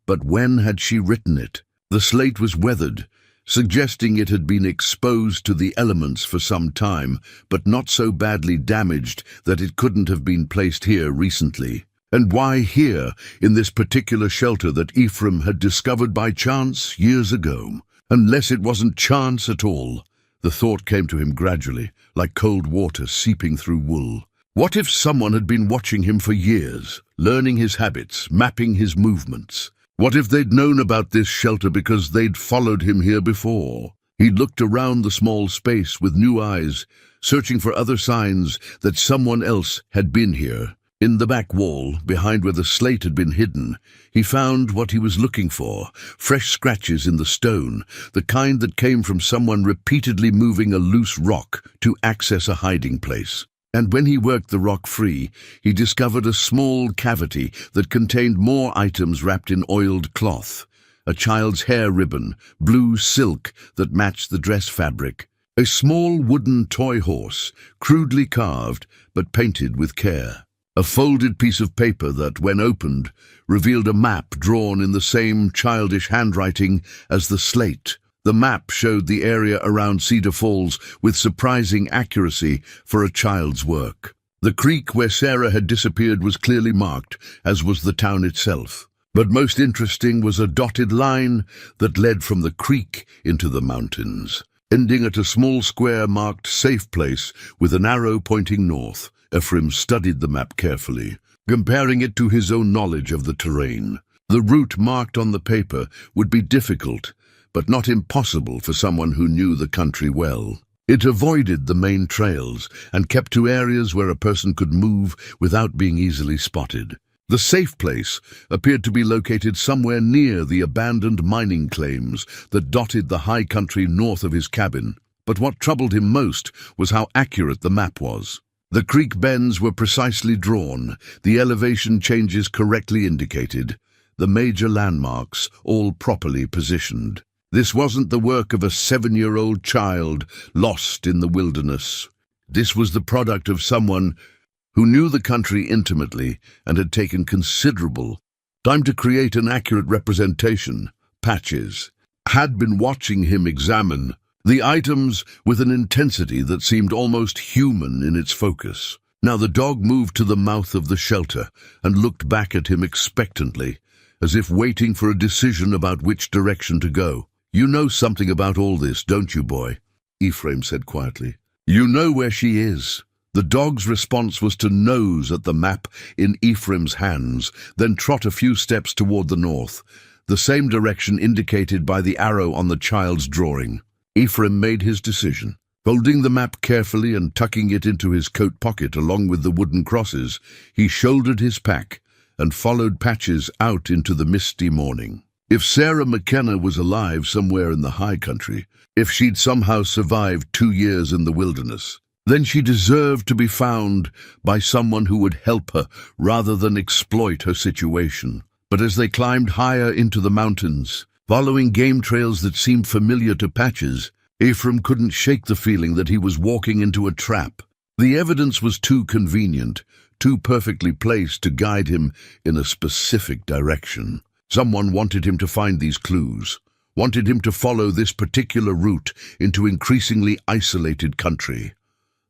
But when had she written it? The slate was weathered, suggesting it had been exposed to the elements for some time, but not so badly damaged that it couldn't have been placed here recently. And why here, in this particular shelter that Ephraim had discovered by chance years ago? Unless it wasn't chance at all. The thought came to him gradually, like cold water seeping through wool. What if someone had been watching him for years, learning his habits, mapping his movements? What if they'd known about this shelter because they'd followed him here before? He looked around the small space with new eyes, searching for other signs that someone else had been here. In the back wall, behind where the slate had been hidden, he found what he was looking for, fresh scratches in the stone, the kind that came from someone repeatedly moving a loose rock to access a hiding place. And when he worked the rock free, he discovered a small cavity that contained more items wrapped in oiled cloth, a child's hair ribbon, blue silk that matched the dress fabric, a small wooden toy horse, crudely carved but painted with care. A folded piece of paper that, when opened, revealed a map drawn in the same childish handwriting as the slate. The map showed the area around Cedar Falls with surprising accuracy for a child's work. The creek where Sarah had disappeared was clearly marked, as was the town itself. But most interesting was a dotted line that led from the creek into the mountains, ending at a small square marked Safe Place with an arrow pointing north. Ephraim studied the map carefully, comparing it to his own knowledge of the terrain. The route marked on the paper would be difficult, but not impossible for someone who knew the country well. It avoided the main trails and kept to areas where a person could move without being easily spotted. The Safe Place appeared to be located somewhere near the abandoned mining claims that dotted the high country north of his cabin. But what troubled him most was how accurate the map was. The creek bends were precisely drawn, the elevation changes correctly indicated, the major landmarks all properly positioned. This wasn't the work of a 7-year-old child lost in the wilderness. This was the product of someone who knew the country intimately and had taken considerable time to create an accurate representation. Patches had been watching him examine the items with an intensity that seemed almost human in its focus. Now the dog moved to the mouth of the shelter and looked back at him expectantly, as if waiting for a decision about which direction to go. "You know something about all this, don't you, boy?" Ephraim said quietly. "You know where she is." The dog's response was to nose at the map in Ephraim's hands, then trot a few steps toward the north, the same direction indicated by the arrow on the child's drawing. Ephraim made his decision. Folding the map carefully and tucking it into his coat pocket along with the wooden crosses, he shouldered his pack and followed Patches out into the misty morning. If Sarah McKenna was alive somewhere in the high country, if she'd somehow survived 2 years in the wilderness, then she deserved to be found by someone who would help her rather than exploit her situation. But as they climbed higher into the mountains, following game trails that seemed familiar to Patches, Ephraim couldn't shake the feeling that he was walking into a trap. The evidence was too convenient, too perfectly placed to guide him in a specific direction. Someone wanted him to find these clues, wanted him to follow this particular route into increasingly isolated country.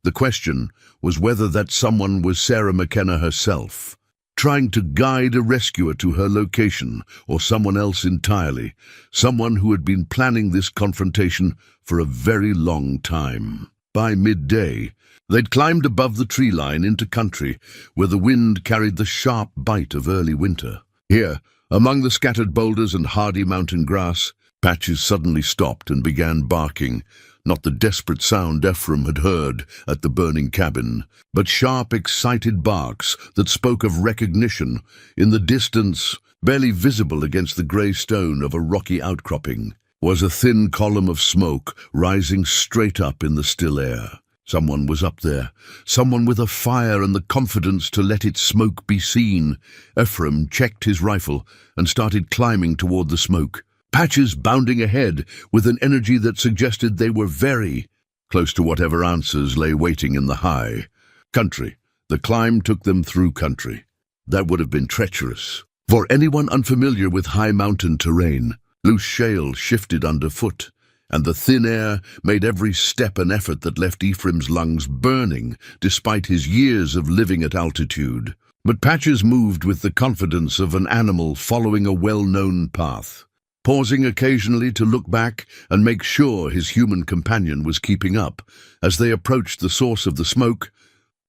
The question was whether that someone was Sarah McKenna herself, trying to guide a rescuer to her location, or someone else entirely, someone who had been planning this confrontation for a very long time. By midday, they'd climbed above the tree line into country where the wind carried the sharp bite of early winter. Here, among the scattered boulders and hardy mountain grass, Patches suddenly stopped and began barking, not the desperate sound Ephraim had heard at the burning cabin, but sharp, excited barks that spoke of recognition. In the distance, barely visible against the grey stone of a rocky outcropping, was a thin column of smoke rising straight up in the still air. Someone was up there, someone with a fire and the confidence to let its smoke be seen. Ephraim checked his rifle and started climbing toward the smoke, Patches bounding ahead with an energy that suggested they were very close to whatever answers lay waiting in the high country. The climb took them through country. That would have been treacherous for anyone unfamiliar with high mountain terrain. Loose shale shifted underfoot, and the thin air made every step an effort that left Ephraim's lungs burning despite his years of living at altitude. But Patches moved with the confidence of an animal following a well-known path, pausing occasionally to look back and make sure his human companion was keeping up. As they approached the source of the smoke,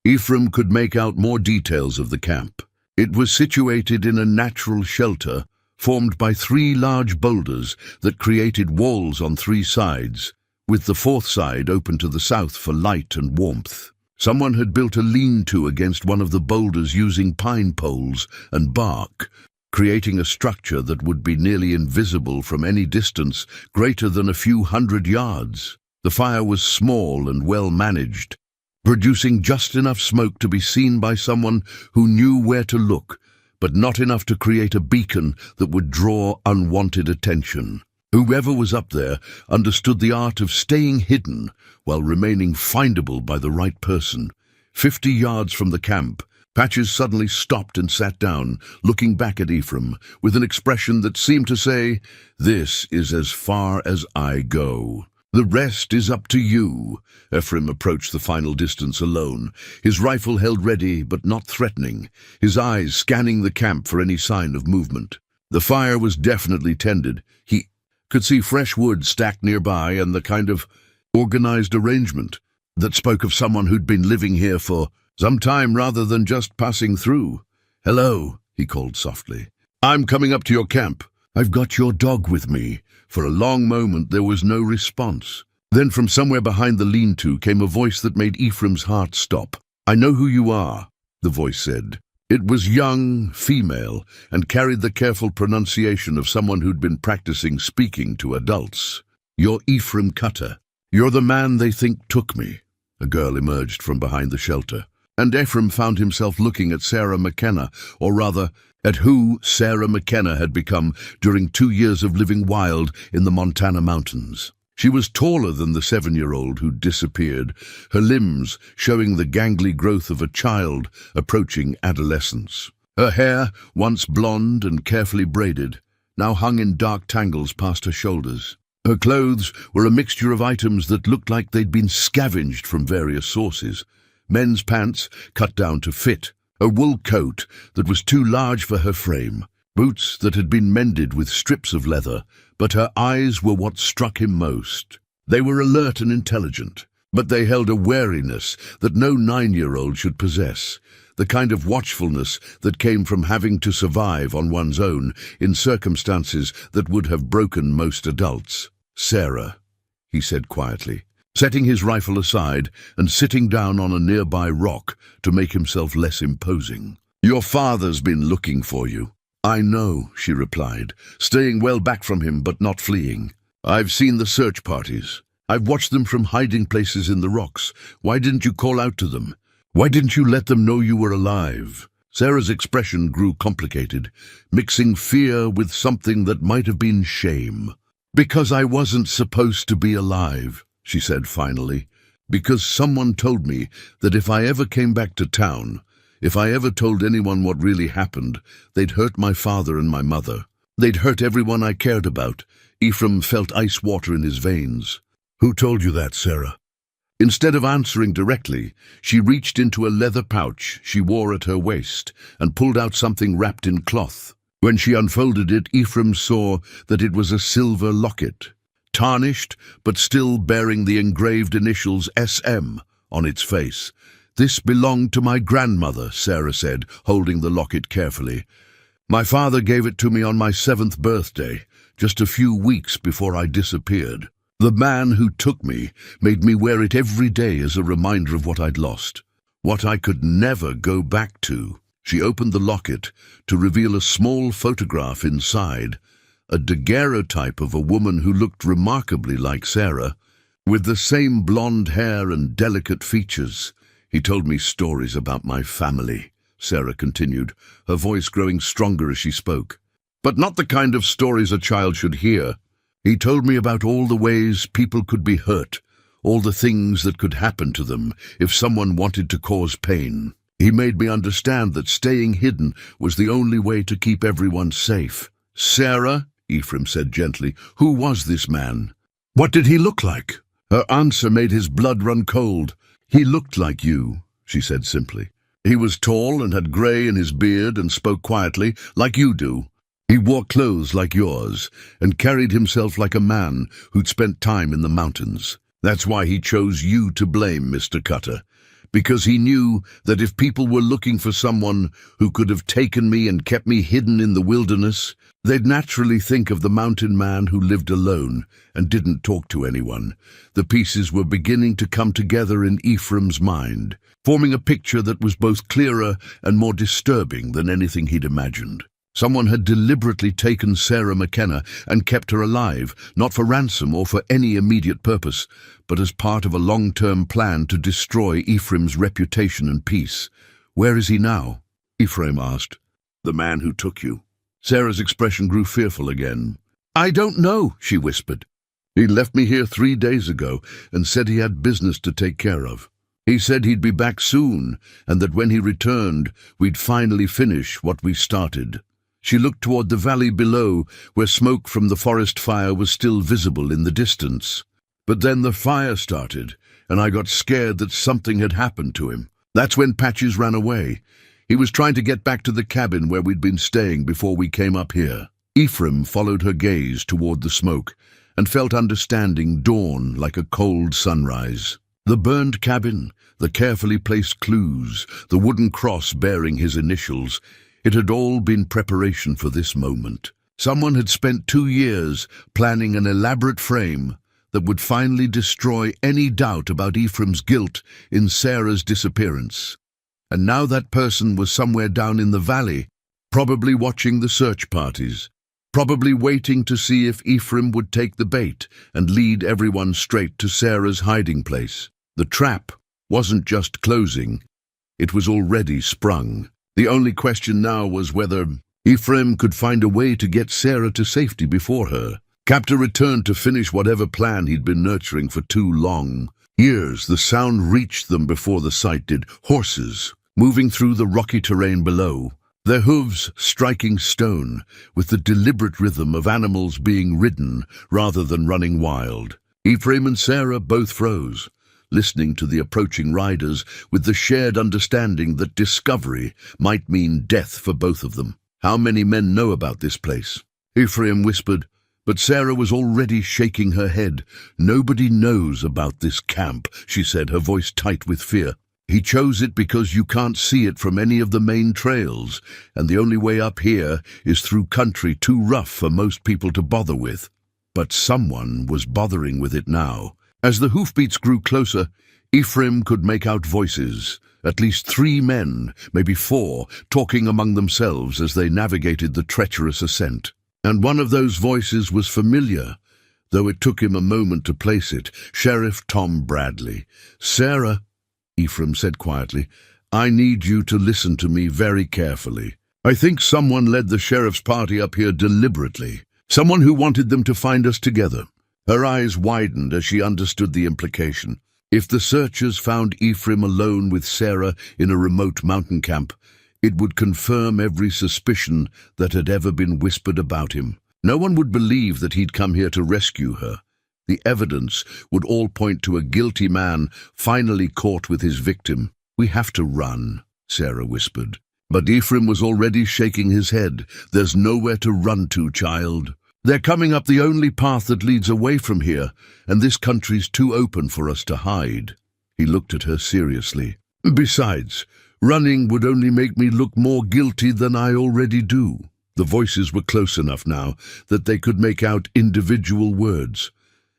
Ephraim could make out more details of the camp. It was situated in a natural shelter formed by 3 large boulders that created walls on 3 sides, with the 4th side open to the south for light and warmth. Someone had built a lean-to against one of the boulders using pine poles and bark, creating a structure that would be nearly invisible from any distance greater than a few hundred yards. The fire was small and well managed, producing just enough smoke to be seen by someone who knew where to look, but not enough to create a beacon that would draw unwanted attention. Whoever was up there understood the art of staying hidden while remaining findable by the right person. 50 yards from the camp, Patches suddenly stopped and sat down, looking back at Ephraim with an expression that seemed to say, "This is as far as I go. The rest is up to you." Ephraim approached the final distance alone, his rifle held ready but not threatening, his eyes scanning the camp for any sign of movement. The fire was definitely tended. He could see fresh wood stacked nearby and the kind of organized arrangement that spoke of someone who'd been living here for some time rather than just passing through. "Hello," he called softly. "I'm coming up to your camp. I've got your dog with me." For a long moment there was no response. Then from somewhere behind the lean-to came a voice that made Ephraim's heart stop. "I know who you are," the voice said. It was young, female, and carried the careful pronunciation of someone who'd been practicing speaking to adults. "You're Ephraim Cutter. You're the man they think took me." A girl emerged from behind the shelter, and Ephraim found himself looking at Sarah McKenna, or rather, at who Sarah McKenna had become during 2 years of living wild in the Montana mountains. She was taller than the 7-year-old who'd disappeared, her limbs showing the gangly growth of a child approaching adolescence. Her hair, once blonde and carefully braided, now hung in dark tangles past her shoulders. Her clothes were a mixture of items that looked like they'd been scavenged from various sources. Men's pants cut down to fit, a wool coat that was too large for her frame, boots that had been mended with strips of leather, but her eyes were what struck him most. They were alert and intelligent, but they held a wariness that no 9-year-old should possess, the kind of watchfulness that came from having to survive on one's own in circumstances that would have broken most adults. "Sarah," he said quietly, setting his rifle aside and sitting down on a nearby rock to make himself less imposing. "Your father's been looking for you." "I know," she replied, staying well back from him but not fleeing. "I've seen the search parties. I've watched them from hiding places in the rocks. Why didn't you call out to them? Why didn't you let them know you were alive?" Sarah's expression grew complicated, mixing fear with something that might have been shame. "Because I wasn't supposed to be alive," she said finally. "Because someone told me that if I ever came back to town, if I ever told anyone what really happened, they'd hurt my father and my mother. They'd hurt everyone I cared about." Ephraim felt ice water in his veins. "Who told you that, Sarah?" Instead of answering directly, she reached into a leather pouch she wore at her waist and pulled out something wrapped in cloth. When she unfolded it, Ephraim saw that it was a silver locket, tarnished but still bearing the engraved initials SM on its face. "This belonged to my grandmother," Sarah said, holding the locket carefully. "My father gave it to me on my 7th birthday, just a few weeks before I disappeared. The man who took me made me wear it every day as a reminder of what I'd lost, what I could never go back to." She opened the locket to reveal a small photograph inside, a daguerreotype of a woman who looked remarkably like Sarah, with the same blonde hair and delicate features. "He told me stories about my family," Sarah continued, her voice growing stronger as she spoke. "But not the kind of stories a child should hear. He told me about all the ways people could be hurt, all the things that could happen to them if someone wanted to cause pain. He made me understand that staying hidden was the only way to keep everyone safe." "Sarah," Ephraim said gently, "who was this man?" What did he look like? Her answer made his blood run cold. He looked like you, she said simply. He was tall and had grey in his beard and spoke quietly, like you do. He wore clothes like yours and carried himself like a man who'd spent time in the mountains. That's why he chose you to blame, Mr. Cutter, because he knew that if people were looking for someone who could have taken me and kept me hidden in the wilderness, they'd naturally think of the mountain man who lived alone and didn't talk to anyone. The pieces were beginning to come together in Ephraim's mind, forming a picture that was both clearer and more disturbing than anything he'd imagined. Someone had deliberately taken Sarah McKenna and kept her alive, not for ransom or for any immediate purpose, but as part of a long-term plan to destroy Ephraim's reputation and peace. Where is he now? Ephraim asked. The man who took you. Sarah's expression grew fearful again. I don't know, she whispered. He left me here 3 days ago and said he had business to take care of. He said he'd be back soon, and that when he returned, we'd finally finish what we started. She looked toward the valley below, where smoke from the forest fire was still visible in the distance. But then the fire started, and I got scared that something had happened to him. That's when Patches ran away. He was trying to get back to the cabin where we'd been staying before we came up here. Ephraim followed her gaze toward the smoke, and felt understanding dawn like a cold sunrise. The burned cabin, the carefully placed clues, the wooden cross bearing his initials, it had all been preparation for this moment. Someone had spent 2 years planning an elaborate frame that would finally destroy any doubt about Ephraim's guilt in Sarah's disappearance. And now that person was somewhere down in the valley, probably watching the search parties, probably waiting to see if Ephraim would take the bait and lead everyone straight to Sarah's hiding place. The trap wasn't just closing, it was already sprung. The only question now was whether Ephraim could find a way to get Sarah to safety before her. Captor returned to finish whatever plan he'd been nurturing for 2 long years. The sound reached them before the sight did. Horses, moving through the rocky terrain below, their hooves striking stone with the deliberate rhythm of animals being ridden rather than running wild. Ephraim and Sarah both froze, listening to the approaching riders with the shared understanding that discovery might mean death for both of them. How many men know about this place? Ephraim whispered, but Sarah was already shaking her head. Nobody knows about this camp, she said, her voice tight with fear. He chose it because you can't see it from any of the main trails, and the only way up here is through country too rough for most people to bother with. But someone was bothering with it now. As the hoofbeats grew closer, Ephraim could make out voices, at least 3 men, maybe 4, talking among themselves as they navigated the treacherous ascent. And one of those voices was familiar, though it took him a moment to place it. Sheriff Tom Bradley. Sarah, Ephraim said quietly, I need you to listen to me very carefully. I think someone led the sheriff's party up here deliberately. Someone who wanted them to find us together. Her eyes widened as she understood the implication. If the searchers found Ephraim alone with Sarah in a remote mountain camp, it would confirm every suspicion that had ever been whispered about him. No one would believe that he'd come here to rescue her. The evidence would all point to a guilty man finally caught with his victim. We have to run, Sarah whispered. But Ephraim was already shaking his head. There's nowhere to run to, child. They're coming up the only path that leads away from here, and this country's too open for us to hide. He looked at her seriously. Besides, running would only make me look more guilty than I already do. The voices were close enough now that they could make out individual words.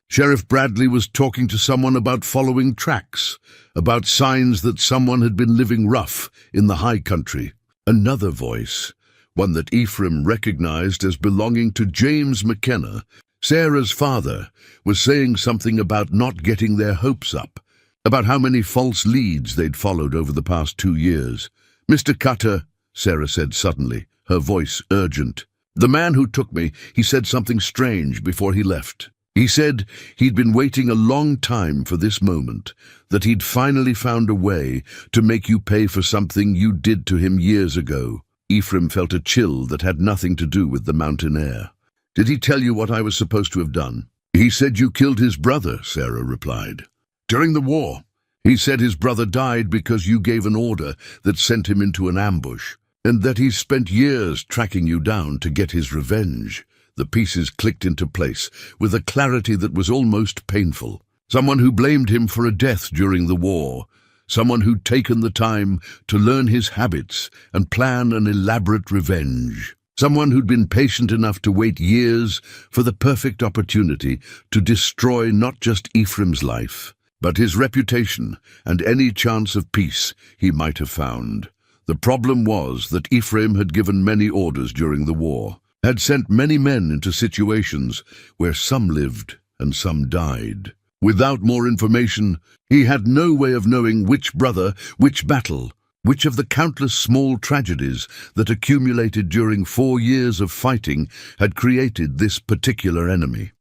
Sheriff Bradley was talking to someone about following tracks, about signs that someone had been living rough in the high country. Another voice, one that Ephraim recognized as belonging to James McKenna, Sarah's father, was saying something about not getting their hopes up, about how many false leads they'd followed over the past 2 years. Mr. Cutter, Sarah said suddenly, her voice urgent. The man who took me, he said something strange before he left. He said he'd been waiting a long time for this moment, that he'd finally found a way to make you pay for something you did to him years ago. Ephraim felt a chill that had nothing to do with the mountain air. Did he tell you what I was supposed to have done? "He said you killed his brother," Sarah replied. "During the war. He said his brother died because you gave an order that sent him into an ambush, and that he spent years tracking you down to get his revenge." The pieces clicked into place with a clarity that was almost painful. Someone who blamed him for a death during the war. Someone who'd taken the time to learn his habits and plan an elaborate revenge. Someone who'd been patient enough to wait years for the perfect opportunity to destroy not just Ephraim's life, but his reputation and any chance of peace he might have found. The problem was that Ephraim had given many orders during the war, had sent many men into situations where some lived and some died. Without more information, he had no way of knowing which brother, which battle, which of the countless small tragedies that accumulated during 4 years of fighting had created this particular enemy.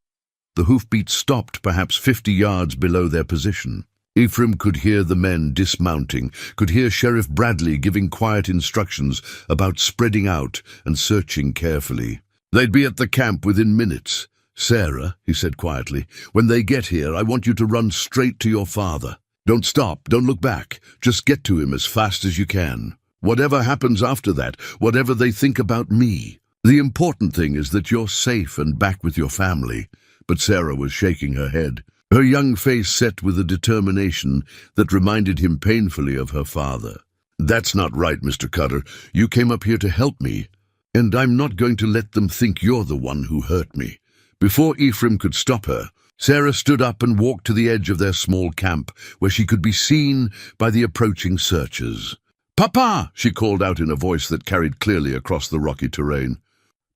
The hoofbeats stopped perhaps 50 yards below their position. Ephraim could hear the men dismounting, could hear Sheriff Bradley giving quiet instructions about spreading out and searching carefully. They'd be at the camp within minutes. "Sarah," he said quietly, "when they get here, I want you to run straight to your father. Don't stop, don't look back. Just get to him as fast as you can. Whatever happens after that, whatever they think about me, the important thing is that you're safe and back with your family." But Sarah was shaking her head, her young face set with a determination that reminded him painfully of her father. "That's not right, Mr. Cutter. You came up here to help me, and I'm not going to let them think you're the one who hurt me." Before Ephraim could stop her, Sarah stood up and walked to the edge of their small camp, where she could be seen by the approaching searchers. "Papa!" she called out in a voice that carried clearly across the rocky terrain.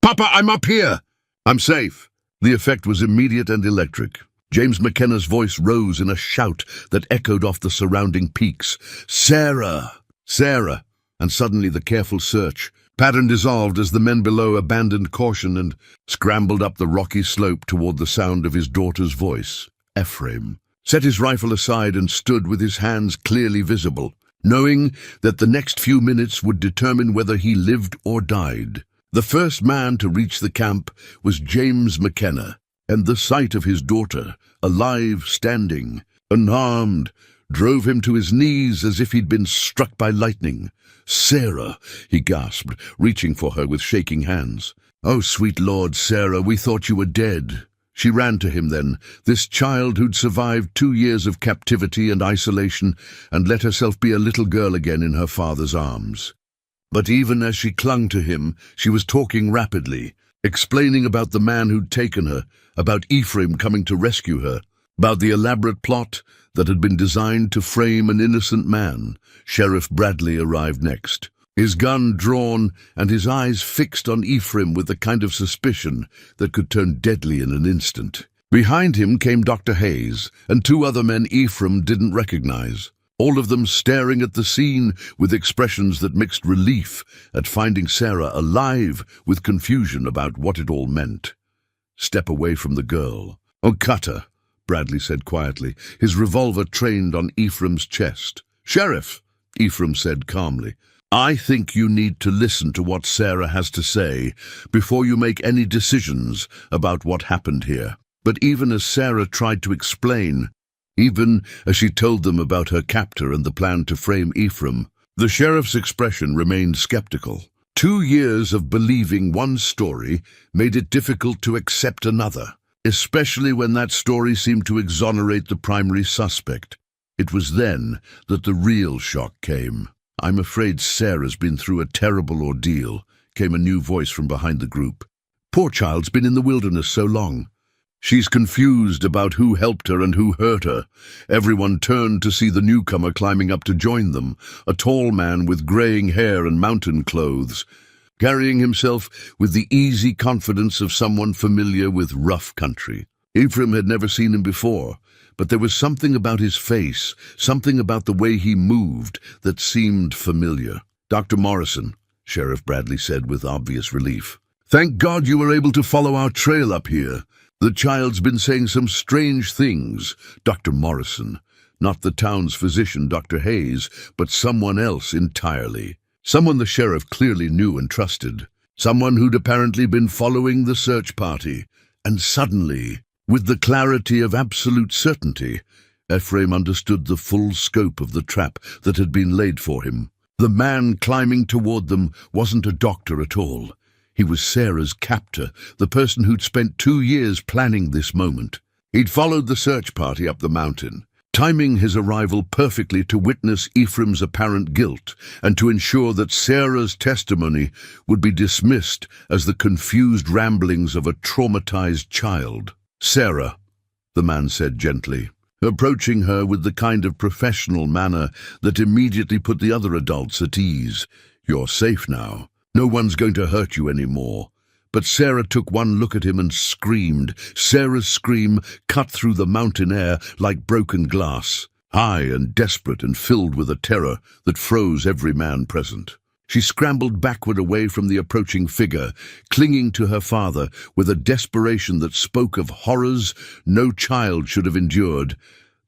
"Papa, I'm up here! I'm safe!" The effect was immediate and electric. James McKenna's voice rose in a shout that echoed off the surrounding peaks. "Sarah! Sarah!" And suddenly the careful search pattern dissolved as the men below abandoned caution and scrambled up the rocky slope toward the sound of his daughter's voice. Ephraim set his rifle aside and stood with his hands clearly visible, knowing that the next few minutes would determine whether he lived or died. The first man to reach the camp was James McKenna, and the sight of his daughter, alive, standing, unharmed, drove him to his knees as if he'd been struck by lightning. "Sarah," he gasped, reaching for her with shaking hands. "Oh, sweet Lord, Sarah, we thought you were dead." She ran to him then, this child who'd survived 2 years of captivity and isolation, and let herself be a little girl again in her father's arms. But even as she clung to him, she was talking rapidly, explaining about the man who'd taken her, about Ephraim coming to rescue her, about the elaborate plot that had been designed to frame an innocent man. Sheriff Bradley arrived next, his gun drawn and his eyes fixed on Ephraim with the kind of suspicion that could turn deadly in an instant. Behind him came Dr. Hayes and 2 other men Ephraim didn't recognize, all of them staring at the scene with expressions that mixed relief at finding Sarah alive with confusion about what it all meant. "Step away from the girl." "Oh, Cutter," Bradley said quietly, his revolver trained on Ephraim's chest. "Sheriff," Ephraim said calmly, "I think you need to listen to what Sarah has to say before you make any decisions about what happened here." But even as Sarah tried to explain, even as she told them about her captor and the plan to frame Ephraim, the sheriff's expression remained skeptical. 2 years of believing one story made it difficult to accept another, especially when that story seemed to exonerate the primary suspect. It was then that the real shock came. "I'm afraid Sarah's been through a terrible ordeal," came a new voice from behind the group. "Poor child's been in the wilderness so long. She's confused about who helped her and who hurt her." Everyone turned to see the newcomer climbing up to join them, a tall man with graying hair and mountain clothes, carrying himself with the easy confidence of someone familiar with rough country. Ephraim had never seen him before, but there was something about his face, something about the way he moved, that seemed familiar. "Dr. Morrison," Sheriff Bradley said with obvious relief. "Thank God you were able to follow our trail up here. The child's been saying some strange things." Dr. Morrison, not the town's physician, Dr. Hayes, but someone else entirely. Someone the sheriff clearly knew and trusted. Someone who'd apparently been following the search party. And suddenly, With the clarity of absolute certainty, Ephraim understood the full scope of the trap that had been laid for him. The man climbing toward them wasn't a doctor at all. He was Sarah's captor, the person who'd spent 2 years planning this moment. He'd followed the search party up the mountain, timing his arrival perfectly to witness Ephraim's apparent guilt and to ensure that Sarah's testimony would be dismissed as the confused ramblings of a traumatized child. "Sarah," the man said gently, approaching her with the kind of professional manner that immediately put the other adults at ease. "You're safe now. No one's going to hurt you anymore." But Sarah took one look at him and screamed. Sarah's scream cut through the mountain air like broken glass, high and desperate and filled with a terror that froze every man present. She scrambled backward away from the approaching figure, clinging to her father with a desperation that spoke of horrors no child should have endured.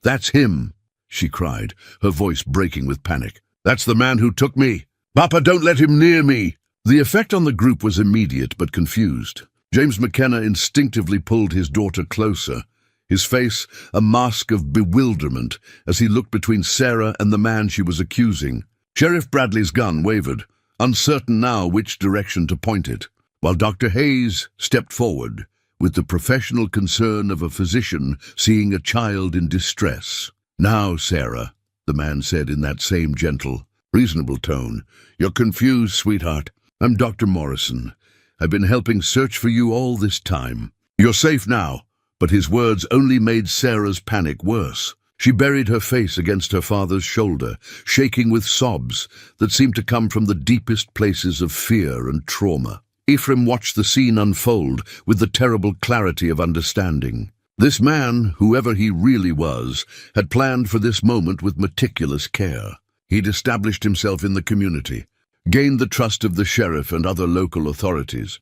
"That's him," she cried, her voice breaking with panic. "That's the man who took me. Papa, don't let him near me." The effect on the group was immediate but confused. James McKenna instinctively pulled his daughter closer, his face a mask of bewilderment as he looked between Sarah and the man she was accusing. Sheriff Bradley's gun wavered, uncertain now which direction to point it, while Dr. Hayes stepped forward with the professional concern of a physician seeing a child in distress. "Now, Sarah," the man said in that same gentle, reasonable tone, "you're confused, sweetheart. I'm Dr. Morrison. I've been helping search for you all this time. You're safe now." But his words only made Sarah's panic worse. She buried her face against her father's shoulder, shaking with sobs that seemed to come from the deepest places of fear and trauma. Ephraim watched the scene unfold with the terrible clarity of understanding. This man, whoever he really was, had planned for this moment with meticulous care. He'd established himself in the community, gained the trust of the sheriff and other local authorities,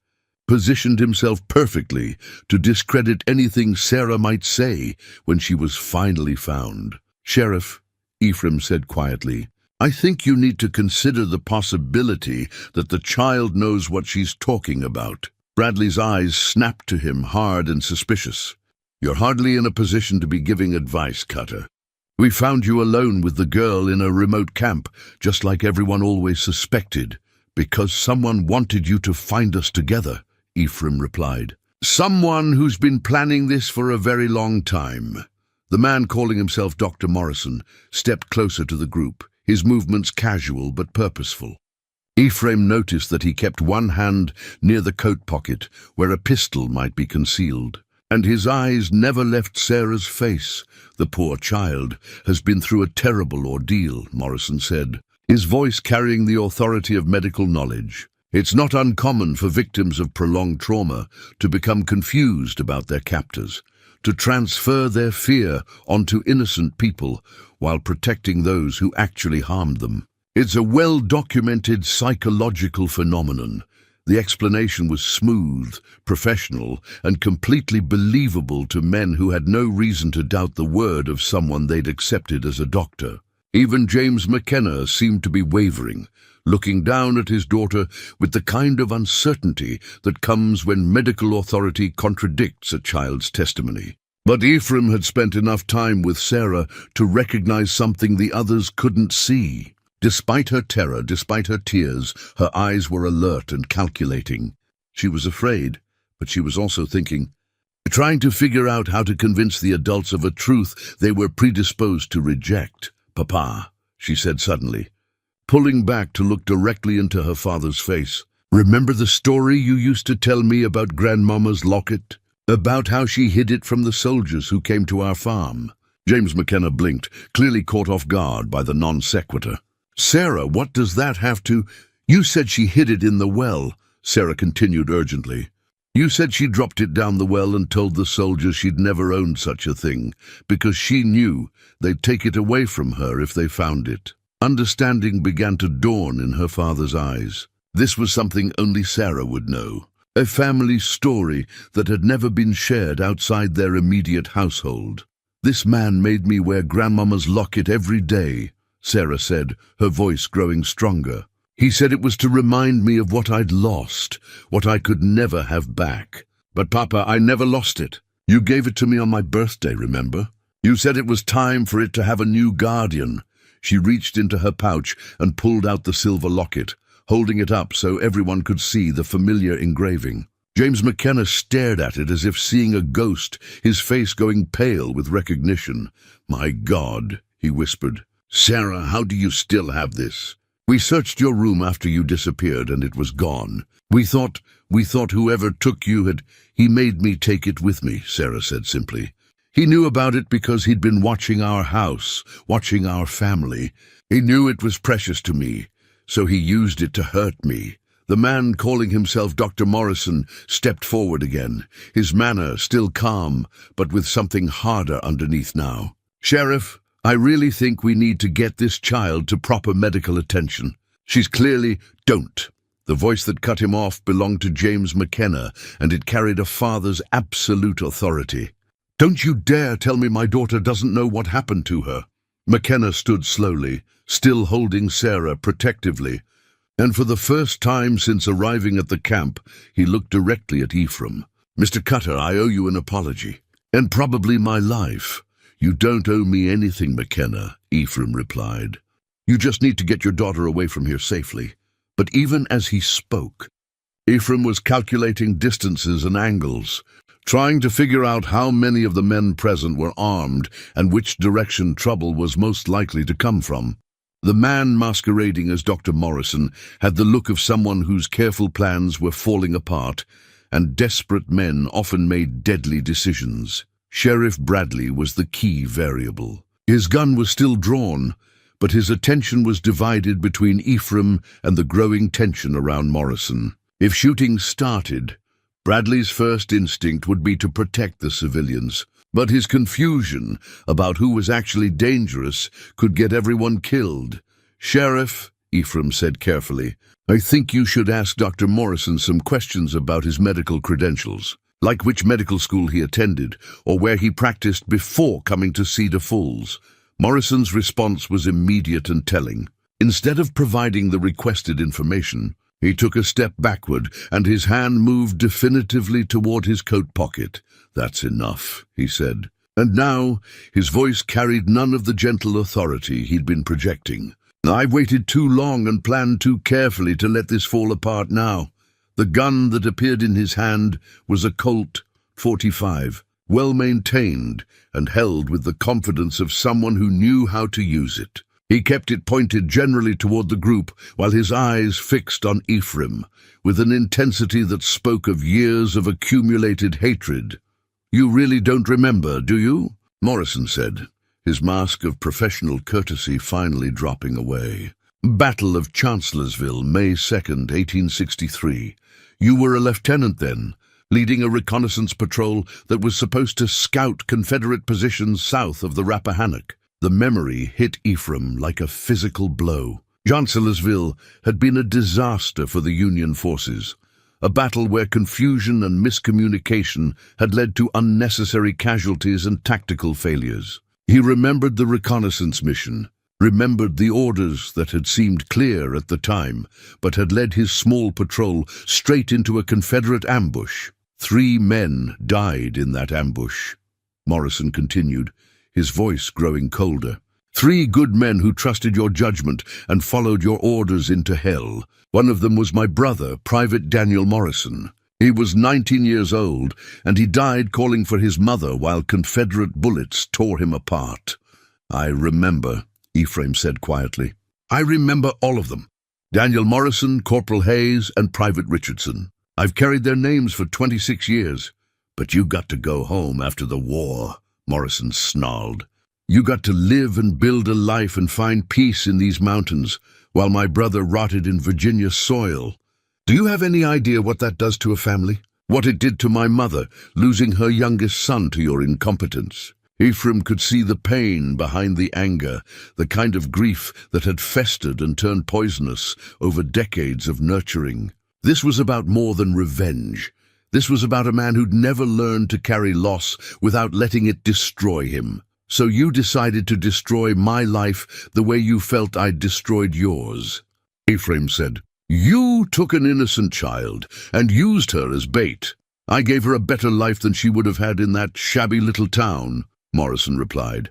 positioned himself perfectly to discredit anything Sarah might say when she was finally found. "Sheriff," Ephraim said quietly, "I think you need to consider the possibility that the child knows what she's talking about." Bradley's eyes snapped to him, hard and suspicious. "You're hardly in a position to be giving advice, Cutter. We found you alone with the girl in a remote camp, just like everyone always suspected, because someone wanted you to find us together," Ephraim replied. "Someone who's been planning this for a very long time." The man calling himself Dr. Morrison stepped closer to the group, his movements casual but purposeful. Ephraim noticed that he kept one hand near the coat pocket where a pistol might be concealed, and his eyes never left Sarah's face. "The poor child has been through a terrible ordeal," Morrison said, his voice carrying the authority of medical knowledge. "It's not uncommon for victims of prolonged trauma to become confused about their captors, to transfer their fear onto innocent people while protecting those who actually harmed them. It's a well-documented psychological phenomenon." The explanation was smooth, professional, and completely believable to men who had no reason to doubt the word of someone they'd accepted as a doctor. Even James McKenna seemed to be wavering, looking down at his daughter with the kind of uncertainty that comes when medical authority contradicts a child's testimony. But Ephraim had spent enough time with Sarah to recognize something the others couldn't see. Despite her terror, despite her tears, her eyes were alert and calculating. She was afraid, but she was also thinking, trying to figure out how to convince the adults of a truth they were predisposed to reject. "Papa," she said suddenly, pulling back to look directly into her father's face. "Remember the story you used to tell me about Grandmama's locket? About how she hid it from the soldiers who came to our farm?" James McKenna blinked, clearly caught off guard by the non sequitur. "Sarah, what does that have to—" "You said she hid it in the well," Sarah continued urgently. "You said she dropped it down the well and told the soldiers she'd never owned such a thing, because she knew they'd take it away from her if they found it." Understanding began to dawn in her father's eyes. This was something only Sarah would know, a family story that had never been shared outside their immediate household. "This man made me wear Grandmama's locket every day," Sarah said, her voice growing stronger. "He said it was to remind me of what I'd lost, what I could never have back. But Papa, I never lost it." You gave it to me on my birthday, remember? You said it was time for it to have a new guardian." She reached into her pouch and pulled out the silver locket, holding it up so everyone could see the familiar engraving. James McKenna stared at it as if seeing a ghost, his face going pale with recognition. "My God," he whispered. "Sarah, how do you still have this? We searched your room after you disappeared and it was gone. We thought whoever took you had—" "He made me take it with me," Sarah said simply. "He knew about it because he'd been watching our house, watching our family. He knew it was precious to me, so he used it to hurt me." The man calling himself Dr. Morrison stepped forward again, his manner still calm, but with something harder underneath now. "Sheriff, I really think we need to get this child to proper medical attention. She's clearly—" "Don't." The voice that cut him off belonged to James McKenna, and it carried a father's absolute authority. "Don't you dare tell me my daughter doesn't know what happened to her." McKenna stood slowly, still holding Sarah protectively, and for the first time since arriving at the camp, he looked directly at Ephraim. "Mr. Cutter, I owe you an apology, and probably my life." "You don't owe me anything, McKenna," Ephraim replied. "You just need to get your daughter away from here safely." But even as he spoke, Ephraim was calculating distances and angles, trying to figure out how many of the men present were armed and which direction trouble was most likely to come from. The man masquerading as Dr. Morrison had the look of someone whose careful plans were falling apart, and desperate men often made deadly decisions. Sheriff Bradley was the key variable. His gun was still drawn, but his attention was divided between Ephraim and the growing tension around Morrison. If shooting started, Bradley's first instinct would be to protect the civilians, but his confusion about who was actually dangerous could get everyone killed. "Sheriff," Ephraim said carefully, "I think you should ask Dr. Morrison some questions about his medical credentials, like which medical school he attended or where he practiced before coming to Cedar Falls." Morrison's response was immediate and telling. Instead of providing the requested information, he took a step backward and his hand moved definitively toward his coat pocket. "That's enough," he said. And now his voice carried none of the gentle authority he'd been projecting. "I've waited too long and planned too carefully to let this fall apart now." The gun that appeared in his hand was a Colt .45, well-maintained and held with the confidence of someone who knew how to use it. He kept it pointed generally toward the group while his eyes fixed on Ephraim, with an intensity that spoke of years of accumulated hatred. "You really don't remember, do you?" Morrison said, his mask of professional courtesy finally dropping away. "Battle of Chancellorsville, May 2nd, 1863. You were a lieutenant then, leading a reconnaissance patrol that was supposed to scout Confederate positions south of the Rappahannock." The memory hit Ephraim like a physical blow. Chancellorsville had been a disaster for the Union forces, a battle where confusion and miscommunication had led to unnecessary casualties and tactical failures. He remembered the reconnaissance mission, remembered the orders that had seemed clear at the time, but had led his small patrol straight into a Confederate ambush. 3 men died in that ambush. Morrison continued, his voice growing colder. 3 good men who trusted your judgment and followed your orders into hell. One of them was my brother, Private Daniel Morrison. He was 19 years old, and he died calling for his mother while Confederate bullets tore him apart. "I remember," Ephraim said quietly. "I remember all of them. Daniel Morrison, Corporal Hayes, and Private Richardson. I've carried their names for 26 years. But you got to go home after the war," Morrison snarled. "You got to live and build a life and find peace in these mountains, while my brother rotted in Virginia soil. Do you have any idea what that does to a family? What it did to my mother, losing her youngest son to your incompetence?" Ephraim could see the pain behind the anger, the kind of grief that had festered and turned poisonous over decades of nurturing. This was about more than revenge. This was about a man who'd never learned to carry loss without letting it destroy him. "So you decided to destroy my life the way you felt I'd destroyed yours," Ephraim said. "You took an innocent child and used her as bait. I gave her a better life than she would have had in that shabby little town, Morrison replied.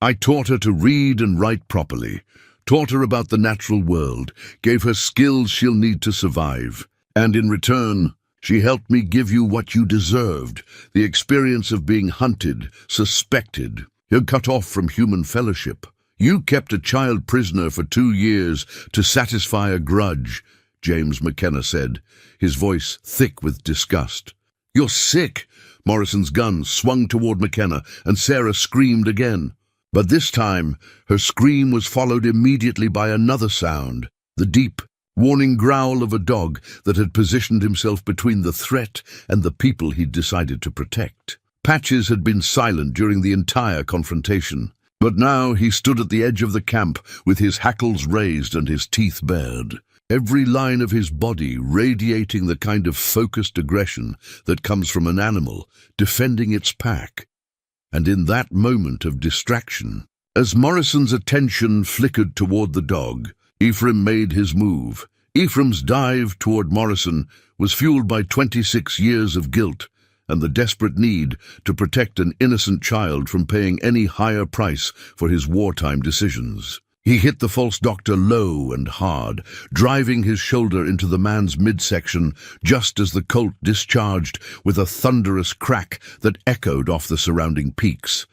I taught her to read and write properly, taught her about the natural world, gave her skills she'll need to survive. And in return, she helped me give you what you deserved, the experience of being hunted, suspected. You're cut off from human fellowship. You kept a child prisoner for 2 years to satisfy a grudge, James McKenna said, his voice thick with disgust. You're sick! Morrison's gun swung toward McKenna, and Sarah screamed again. But this time, her scream was followed immediately by another sound, the deep, warning growl of a dog that had positioned himself between the threat and the people he'd decided to protect. Patches had been silent during the entire confrontation, but now he stood at the edge of the camp with his hackles raised and his teeth bared, every line of his body radiating the kind of focused aggression that comes from an animal defending its pack. And in that moment of distraction, as Morrison's attention flickered toward the dog, Ephraim made his move. Ephraim's dive toward Morrison was fueled by 26 years of guilt and the desperate need to protect an innocent child from paying any higher price for his wartime decisions. He hit the false doctor low and hard, driving his shoulder into the man's midsection just as the Colt discharged with a thunderous crack that echoed off the surrounding peaks.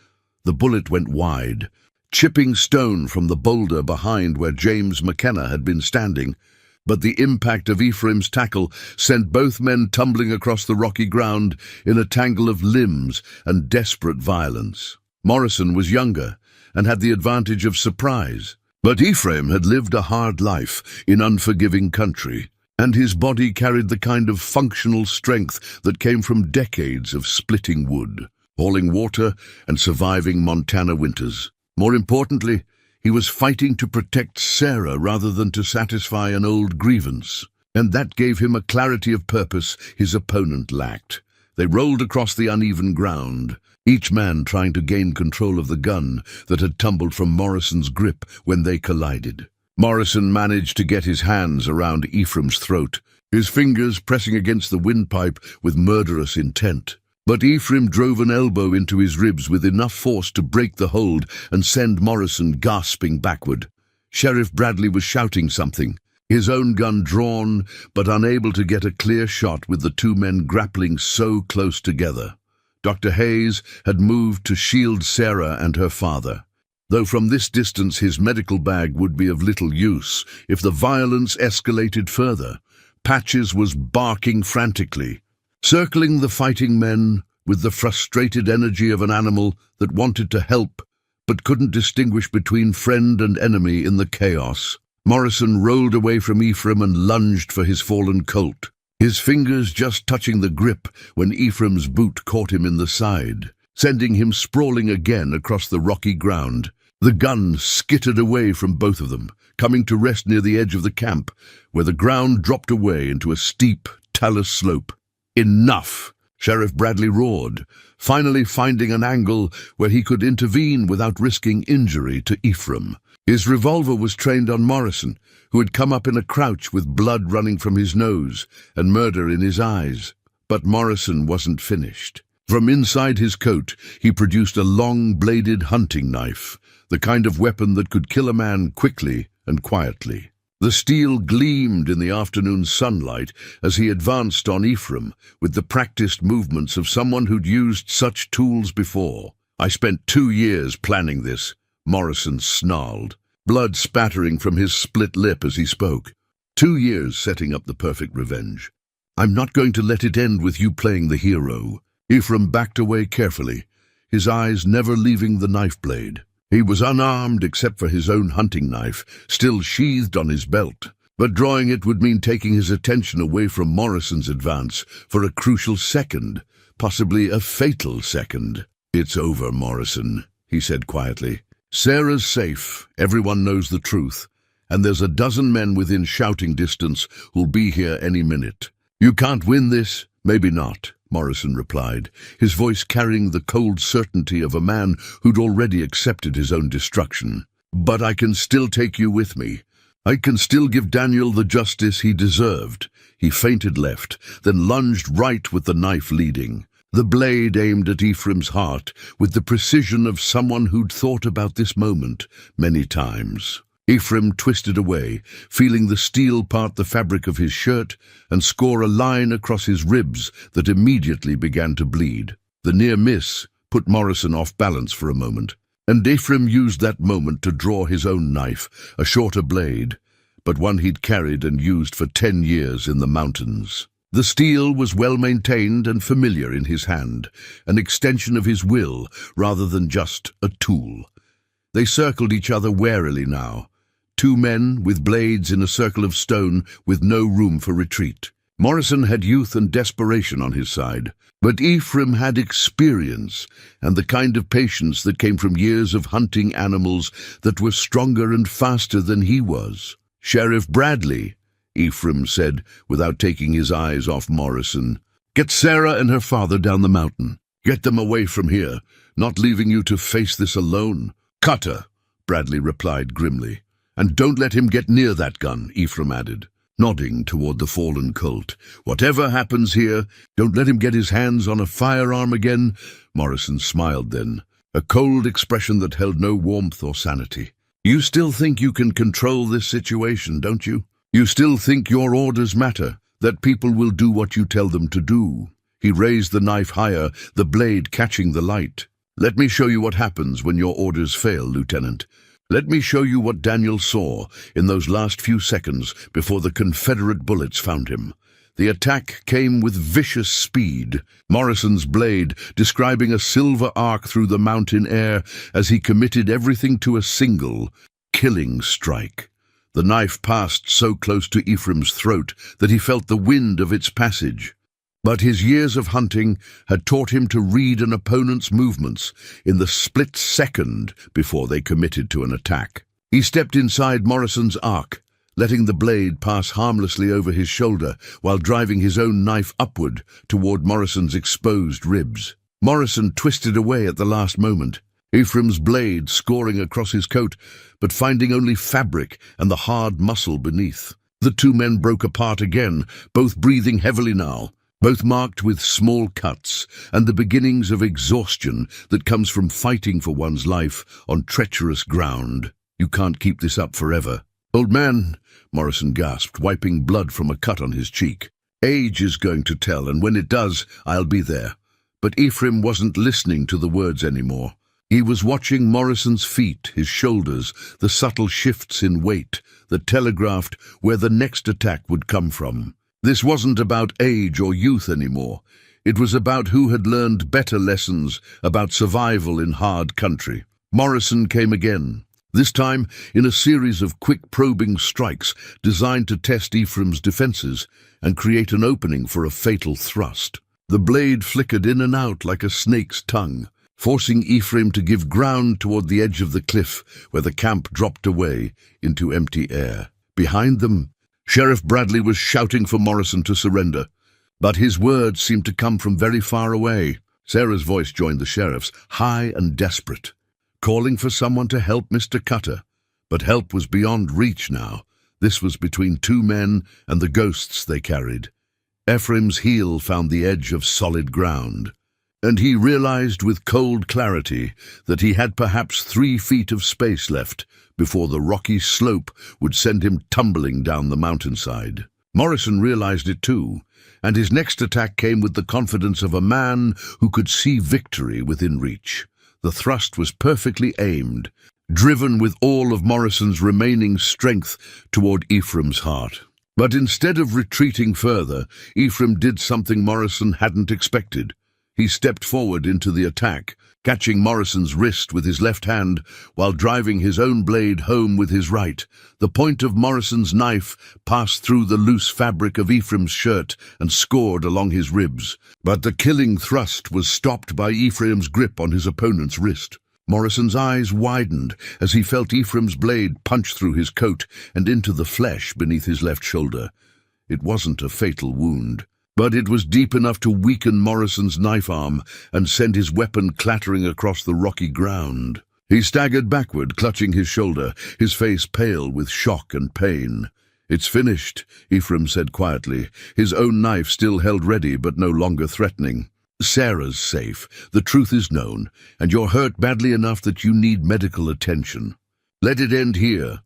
The bullet went wide, chipping stone from the boulder behind where James McKenna had been standing, but the impact of Ephraim's tackle sent both men tumbling across the rocky ground in a tangle of limbs and desperate violence. Morrison was younger and had the advantage of surprise, but Ephraim had lived a hard life in unforgiving country, and his body carried the kind of functional strength that came from decades of splitting wood, hauling water, and surviving Montana winters. More importantly, he was fighting to protect Sarah rather than to satisfy an old grievance, and that gave him a clarity of purpose his opponent lacked. They rolled across the uneven ground, each man trying to gain control of the gun that had tumbled from Morrison's grip when they collided. Morrison managed to get his hands around Ephraim's throat, his fingers pressing against the windpipe with murderous intent. But Ephraim drove an elbow into his ribs with enough force to break the hold and send Morrison gasping backward. Sheriff Bradley was shouting something, his own gun drawn but unable to get a clear shot with the two men grappling so close together. Dr. Hayes had moved to shield Sarah and her father, though from this distance his medical bag would be of little use if the violence escalated further. Patches was barking frantically, circling the fighting men with the frustrated energy of an animal that wanted to help but couldn't distinguish between friend and enemy in the chaos. Morrison rolled away from Ephraim and lunged for his fallen colt, his fingers just touching the grip when Ephraim's boot caught him in the side, sending him sprawling again across the rocky ground. The gun skittered away from both of them, coming to rest near the edge of the camp, where the ground dropped away into a steep, talus slope. Enough! Sheriff Bradley roared, finally finding an angle where he could intervene without risking injury to Ephraim. His revolver was trained on Morrison, who had come up in a crouch with blood running from his nose and murder in his eyes. But Morrison wasn't finished. From inside his coat, he produced a long-bladed hunting knife, the kind of weapon that could kill a man quickly and quietly. The steel gleamed in the afternoon sunlight as he advanced on Ephraim with the practiced movements of someone who'd used such tools before. I spent 2 years planning this, Morrison snarled, blood spattering from his split lip as he spoke. 2 years setting up the perfect revenge. I'm not going to let it end with you playing the hero. Ephraim backed away carefully, his eyes never leaving the knife blade. He was unarmed except for his own hunting knife, still sheathed on his belt, but drawing it would mean taking his attention away from Morrison's advance for a crucial second, possibly a fatal second. It's over, Morrison, he said quietly. Sarah's safe, everyone knows the truth, and there's a dozen men within shouting distance who'll be here any minute. You can't win this? Maybe not, Morrison replied, his voice carrying the cold certainty of a man who'd already accepted his own destruction. But I can still take you with me. I can still give Daniel the justice he deserved. He fainted left, then lunged right with the knife leading. The blade aimed at Ephraim's heart with the precision of someone who'd thought about this moment many times. Ephraim twisted away, feeling the steel part the fabric of his shirt and score a line across his ribs that immediately began to bleed. The near miss put Morrison off balance for a moment, and Ephraim used that moment to draw his own knife, a shorter blade, but one he'd carried and used for 10 years in the mountains. The steel was well maintained and familiar in his hand, an extension of his will rather than just a tool. They circled each other warily now, 2 men with blades in a circle of stone with no room for retreat. Morrison had youth and desperation on his side, but Ephraim had experience and the kind of patience that came from years of hunting animals that were stronger and faster than he was. "Sheriff Bradley," Ephraim said without taking his eyes off Morrison, "get Sarah and her father down the mountain. Get them away from here, not leaving you to face this alone." "Cutter," Bradley replied grimly. "And don't let him get near that gun," Ephraim added, nodding toward the fallen colt. "Whatever happens here, don't let him get his hands on a firearm again." Morrison smiled then, a cold expression that held no warmth or sanity. "You still think you can control this situation, don't you? You still think your orders matter, that people will do what you tell them to do?" He raised the knife higher, the blade catching the light. "Let me show you what happens when your orders fail, Lieutenant. Let me show you what Daniel saw in those last few seconds before the Confederate bullets found him." The attack came with vicious speed, Morrison's blade describing a silver arc through the mountain air as he committed everything to a single, killing strike. The knife passed so close to Ephraim's throat that he felt the wind of its passage. But his years of hunting had taught him to read an opponent's movements in the split second before they committed to an attack. He stepped inside Morrison's arc, letting the blade pass harmlessly over his shoulder while driving his own knife upward toward Morrison's exposed ribs. Morrison twisted away at the last moment, Ephraim's blade scoring across his coat, but finding only fabric and the hard muscle beneath. The 2 men broke apart again, both breathing heavily now, both marked with small cuts and the beginnings of exhaustion that comes from fighting for one's life on treacherous ground. "You can't keep this up forever." "Old man," Morrison gasped, wiping blood from a cut on his cheek. "Age is going to tell, and when it does, I'll be there." But Ephraim wasn't listening to the words anymore. He was watching Morrison's feet, his shoulders, the subtle shifts in weight that telegraphed where the next attack would come from. This wasn't about age or youth anymore. It was about who had learned better lessons about survival in hard country. Morrison came again, this time in a series of quick probing strikes designed to test Ephraim's defenses and create an opening for a fatal thrust. The blade flickered in and out like a snake's tongue, forcing Ephraim to give ground toward the edge of the cliff where the camp dropped away into empty air. Behind them, Sheriff Bradley was shouting for Morrison to surrender, but his words seemed to come from very far away. Sarah's voice joined the sheriff's, high and desperate, calling for someone to help Mr. Cutter. But help was beyond reach now. This was between 2 men and the ghosts they carried. Ephraim's heel found the edge of solid ground, and he realized with cold clarity that he had perhaps 3 feet of space left before the rocky slope would send him tumbling down the mountainside. Morrison realized it too, and his next attack came with the confidence of a man who could see victory within reach. The thrust was perfectly aimed, driven with all of Morrison's remaining strength toward Ephraim's heart. But instead of retreating further, Ephraim did something Morrison hadn't expected. He stepped forward into the attack, catching Morrison's wrist with his left hand while driving his own blade home with his right. The point of Morrison's knife passed through the loose fabric of Ephraim's shirt and scored along his ribs, but the killing thrust was stopped by Ephraim's grip on his opponent's wrist. Morrison's eyes widened as he felt Ephraim's blade punch through his coat and into the flesh beneath his left shoulder. It wasn't a fatal wound, but it was deep enough to weaken Morrison's knife arm and send his weapon clattering across the rocky ground. He staggered backward, clutching his shoulder, his face pale with shock and pain. "It's finished," Ephraim said quietly, his own knife still held ready but no longer threatening. "Sarah's safe, the truth is known, and you're hurt badly enough that you need medical attention. Let it end here."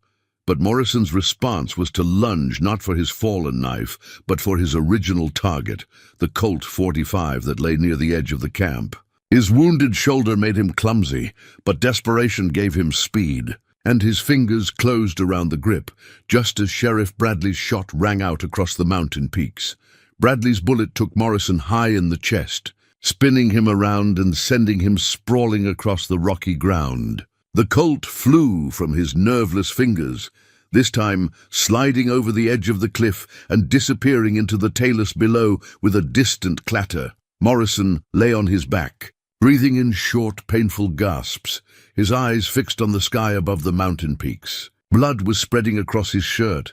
But Morrison's response was to lunge not for his fallen knife, but for his original target, the Colt .45 that lay near the edge of the camp. His wounded shoulder made him clumsy, but desperation gave him speed, and his fingers closed around the grip, just as Sheriff Bradley's shot rang out across the mountain peaks. Bradley's bullet took Morrison high in the chest, spinning him around and sending him sprawling across the rocky ground. The Colt flew from his nerveless fingers, this time sliding over the edge of the cliff and disappearing into the talus below with a distant clatter. Morrison lay on his back, breathing in short, painful gasps, his eyes fixed on the sky above the mountain peaks. Blood was spreading across his shirt,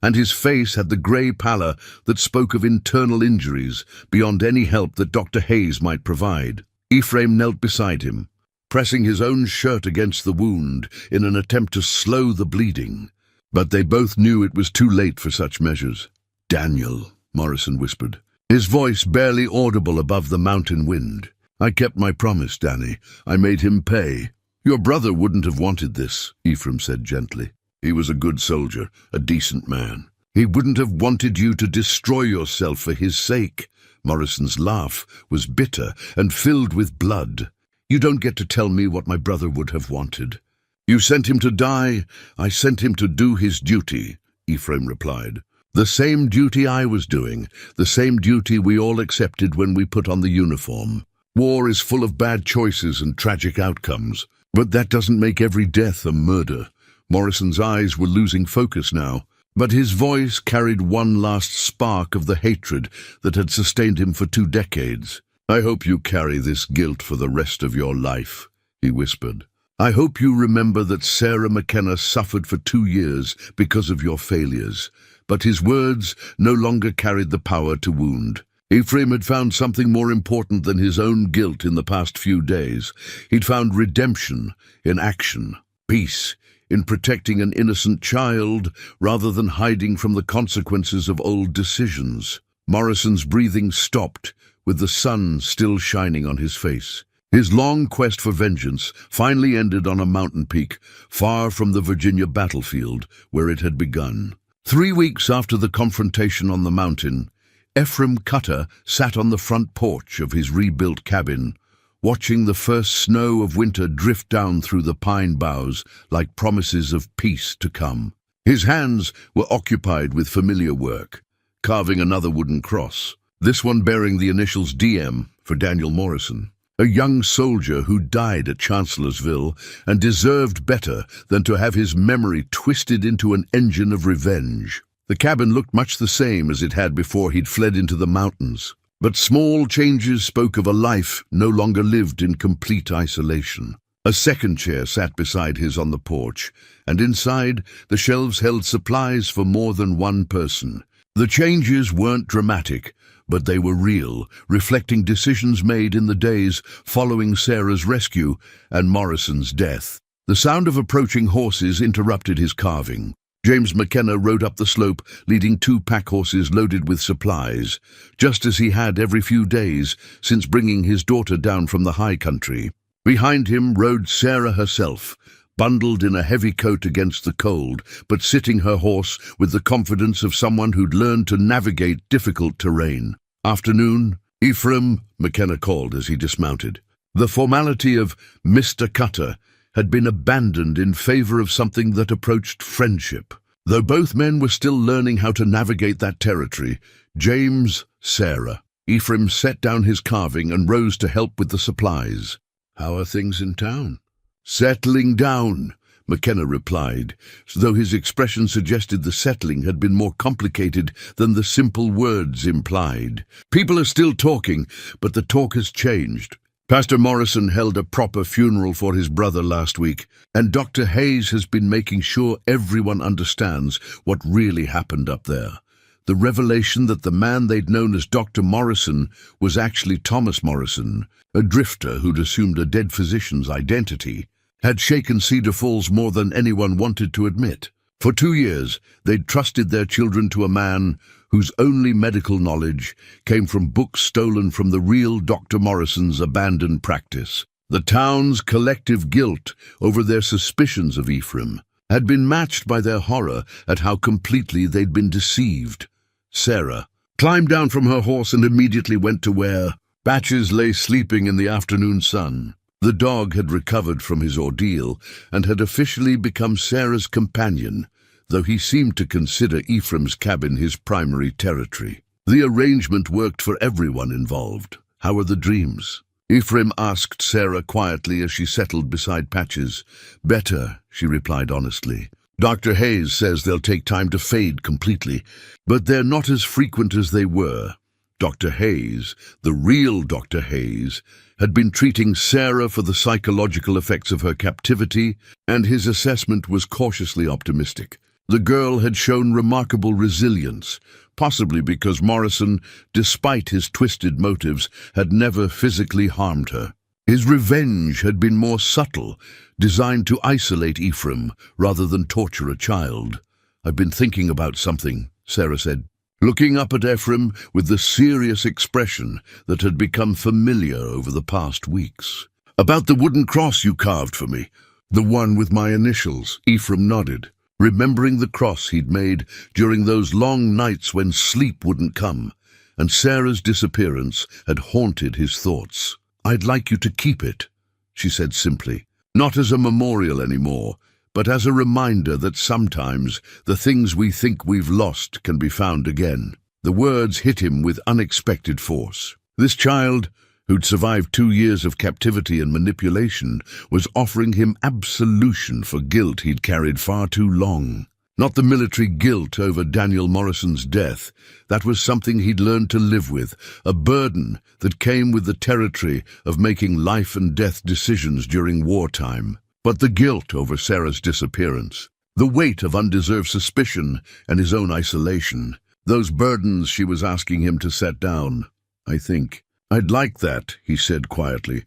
and his face had the grey pallor that spoke of internal injuries beyond any help that Dr. Hayes might provide. Ephraim knelt beside him, pressing his own shirt against the wound in an attempt to slow the bleeding. But they both knew it was too late for such measures. "Daniel," Morrison whispered, his voice barely audible above the mountain wind. "I kept my promise, Danny. I made him pay." "Your brother wouldn't have wanted this," Ephraim said gently. "He was a good soldier, a decent man. He wouldn't have wanted you to destroy yourself for his sake." Morrison's laugh was bitter and filled with blood. "You don't get to tell me what my brother would have wanted." "You sent him to die. I sent him to do his duty," Ephraim replied. "The same duty I was doing, the same duty we all accepted when we put on the uniform. War is full of bad choices and tragic outcomes, but that doesn't make every death a murder." Morrison's eyes were losing focus now, but his voice carried one last spark of the hatred that had sustained him for 2 decades. "I hope you carry this guilt for the rest of your life," he whispered. "I hope you remember that Sarah McKenna suffered for 2 years because of your failures." But his words no longer carried the power to wound. Ephraim had found something more important than his own guilt in the past few days. He'd found redemption in action, peace in protecting an innocent child rather than hiding from the consequences of old decisions. Morrison's breathing stopped, with the sun still shining on his face. His long quest for vengeance finally ended on a mountain peak, far from the Virginia battlefield where it had begun. 3 weeks after the confrontation on the mountain, Ephraim Cutter sat on the front porch of his rebuilt cabin, watching the first snow of winter drift down through the pine boughs like promises of peace to come. His hands were occupied with familiar work, carving another wooden cross, this one bearing the initials DM for Daniel Morrison, a young soldier who died at Chancellorsville and deserved better than to have his memory twisted into an engine of revenge. The cabin looked much the same as it had before he'd fled into the mountains, but small changes spoke of a life no longer lived in complete isolation. A second chair sat beside his on the porch, and inside, the shelves held supplies for more than one person. The changes weren't dramatic, but they were real, reflecting decisions made in the days following Sarah's rescue and Morrison's death. The sound of approaching horses interrupted his carving. James McKenna rode up the slope, leading 2 pack horses loaded with supplies, just as he had every few days since bringing his daughter down from the high country. Behind him rode Sarah herself, bundled in a heavy coat against the cold, but sitting her horse with the confidence of someone who'd learned to navigate difficult terrain. "Afternoon, Ephraim," McKenna called as he dismounted. The formality of Mr. Cutter had been abandoned in favor of something that approached friendship. Though both men were still learning how to navigate that territory, James, Sarah. Ephraim set down his carving and rose to help with the supplies. "How are things in town?" "Settling down," McKenna replied, though his expression suggested the settling had been more complicated than the simple words implied. "People are still talking, but the talk has changed. Pastor Morrison held a proper funeral for his brother last week, and Dr. Hayes has been making sure everyone understands what really happened up there. The revelation that the man they'd known as Dr. Morrison was actually Thomas Morrison, a drifter who'd assumed a dead physician's identity, had shaken Cedar Falls more than anyone wanted to admit. For 2 years, they'd trusted their children to a man whose only medical knowledge came from books stolen from the real Dr. Morrison's abandoned practice. The town's collective guilt over their suspicions of Ephraim had been matched by their horror at how completely they'd been deceived. Sarah climbed down from her horse and immediately went to where Patches lay sleeping in the afternoon sun. The dog had recovered from his ordeal and had officially become Sarah's companion, though he seemed to consider Ephraim's cabin his primary territory. The arrangement worked for everyone involved. How were the dreams? Ephraim asked Sarah quietly as she settled beside Patches. Better, she replied honestly. Dr. Hayes says they'll take time to fade completely, but they're not as frequent as they were. Dr. Hayes, the real Dr. Hayes, had been treating Sarah for the psychological effects of her captivity, and his assessment was cautiously optimistic. The girl had shown remarkable resilience, possibly because Morrison, despite his twisted motives, had never physically harmed her. His revenge had been more subtle, designed to isolate Ephraim rather than torture a child. "I've been thinking about something," Sarah said, looking up at Ephraim with the serious expression that had become familiar over the past weeks. "About the wooden cross you carved for me, the one with my initials." Ephraim nodded, remembering the cross he'd made during those long nights when sleep wouldn't come, and Sarah's disappearance had haunted his thoughts. "I'd like you to keep it," she said simply, "not as a memorial anymore, but as a reminder that sometimes the things we think we've lost can be found again." The words hit him with unexpected force. This child, who'd survived 2 years of captivity and manipulation, was offering him absolution for guilt he'd carried far too long. Not the military guilt over Daniel Morrison's death. That was something he'd learned to live with, a burden that came with the territory of making life and death decisions during wartime. But the guilt over Sarah's disappearance, the weight of undeserved suspicion and his own isolation, those burdens she was asking him to set down. "I think I'd like that," he said quietly.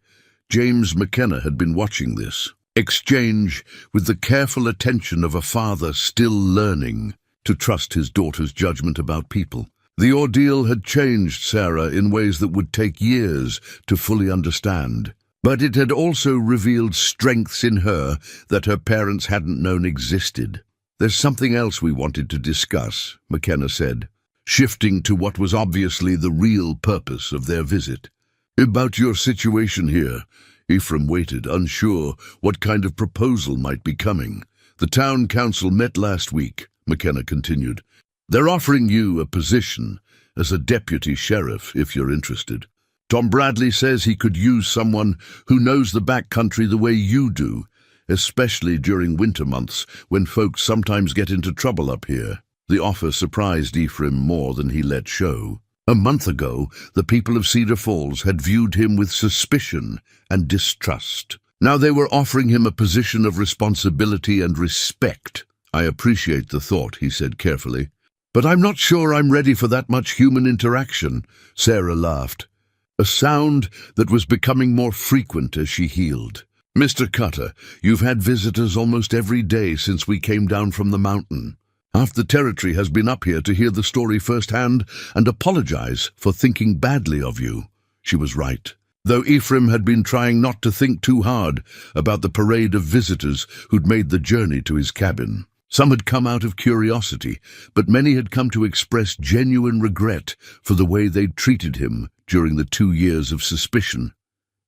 James McKenna had been watching this exchange with the careful attention of a father still learning to trust his daughter's judgment about people. The ordeal had changed Sarah in ways that would take years to fully understand. But it had also revealed strengths in her that her parents hadn't known existed. "There's something else we wanted to discuss," McKenna said, shifting to what was obviously the real purpose of their visit. "About your situation here." Ephraim waited, unsure what kind of proposal might be coming. "The town council met last week," McKenna continued. "They're offering you a position as a deputy sheriff if you're interested. Tom Bradley says he could use someone who knows the backcountry the way you do, especially during winter months when folks sometimes get into trouble up here." The offer surprised Ephraim more than he let show. A month ago, the people of Cedar Falls had viewed him with suspicion and distrust. Now they were offering him a position of responsibility and respect. "I appreciate the thought," he said carefully, "but I'm not sure I'm ready for that much human interaction." Sarah laughed, a sound that was becoming more frequent as she healed. "Mr. Cutter, you've had visitors almost every day since we came down from the mountain. Half the territory has been up here to hear the story firsthand and apologize for thinking badly of you." She was right, though Ephraim had been trying not to think too hard about the parade of visitors who'd made the journey to his cabin. Some had come out of curiosity, but many had come to express genuine regret for the way they'd treated him during the 2 years of suspicion.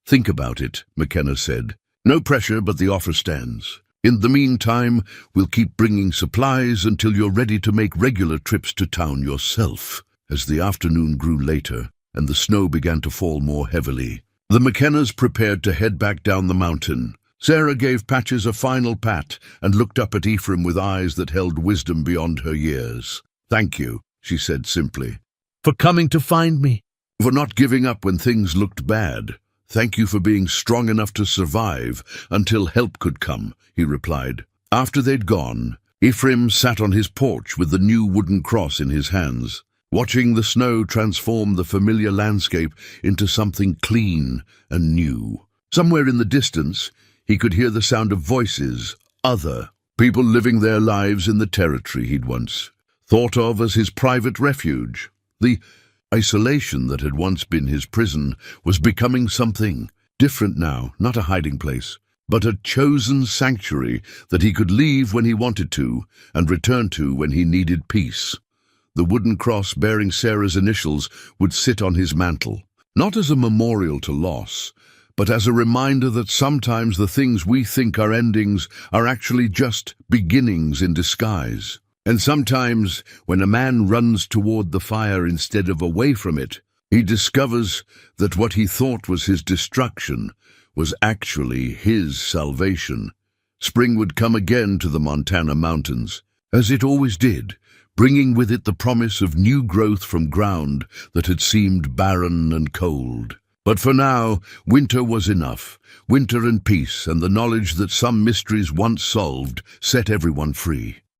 "Think about it," McKenna said. "No pressure, but the offer stands. In the meantime, we'll keep bringing supplies until you're ready to make regular trips to town yourself." As the afternoon grew later and the snow began to fall more heavily, the McKennas prepared to head back down the mountain. Sarah gave Patches a final pat and looked up at Ephraim with eyes that held wisdom beyond her years. "Thank you," she said simply, "for coming to find me, for not giving up when things looked bad. Thank you for being strong enough to survive until help could come," he replied. After they'd gone, Ephraim sat on his porch with the new wooden cross in his hands, watching the snow transform the familiar landscape into something clean and new. Somewhere in the distance, He could hear the sound of voices, other people living their lives in the territory he'd once thought of as his private refuge. The isolation that had once been his prison was becoming something different now, not a hiding place, but a chosen sanctuary that he could leave when he wanted to and return to when he needed peace. The wooden cross bearing Sarah's initials would sit on his mantle, not as a memorial to loss, but as a reminder that sometimes the things we think are endings are actually just beginnings in disguise. And sometimes, when a man runs toward the fire instead of away from it, he discovers that what he thought was his destruction was actually his salvation. Spring would come again to the Montana mountains, as it always did, bringing with it the promise of new growth from ground that had seemed barren and cold. But for now, winter was enough. Winter and peace, and the knowledge that some mysteries once solved set everyone free.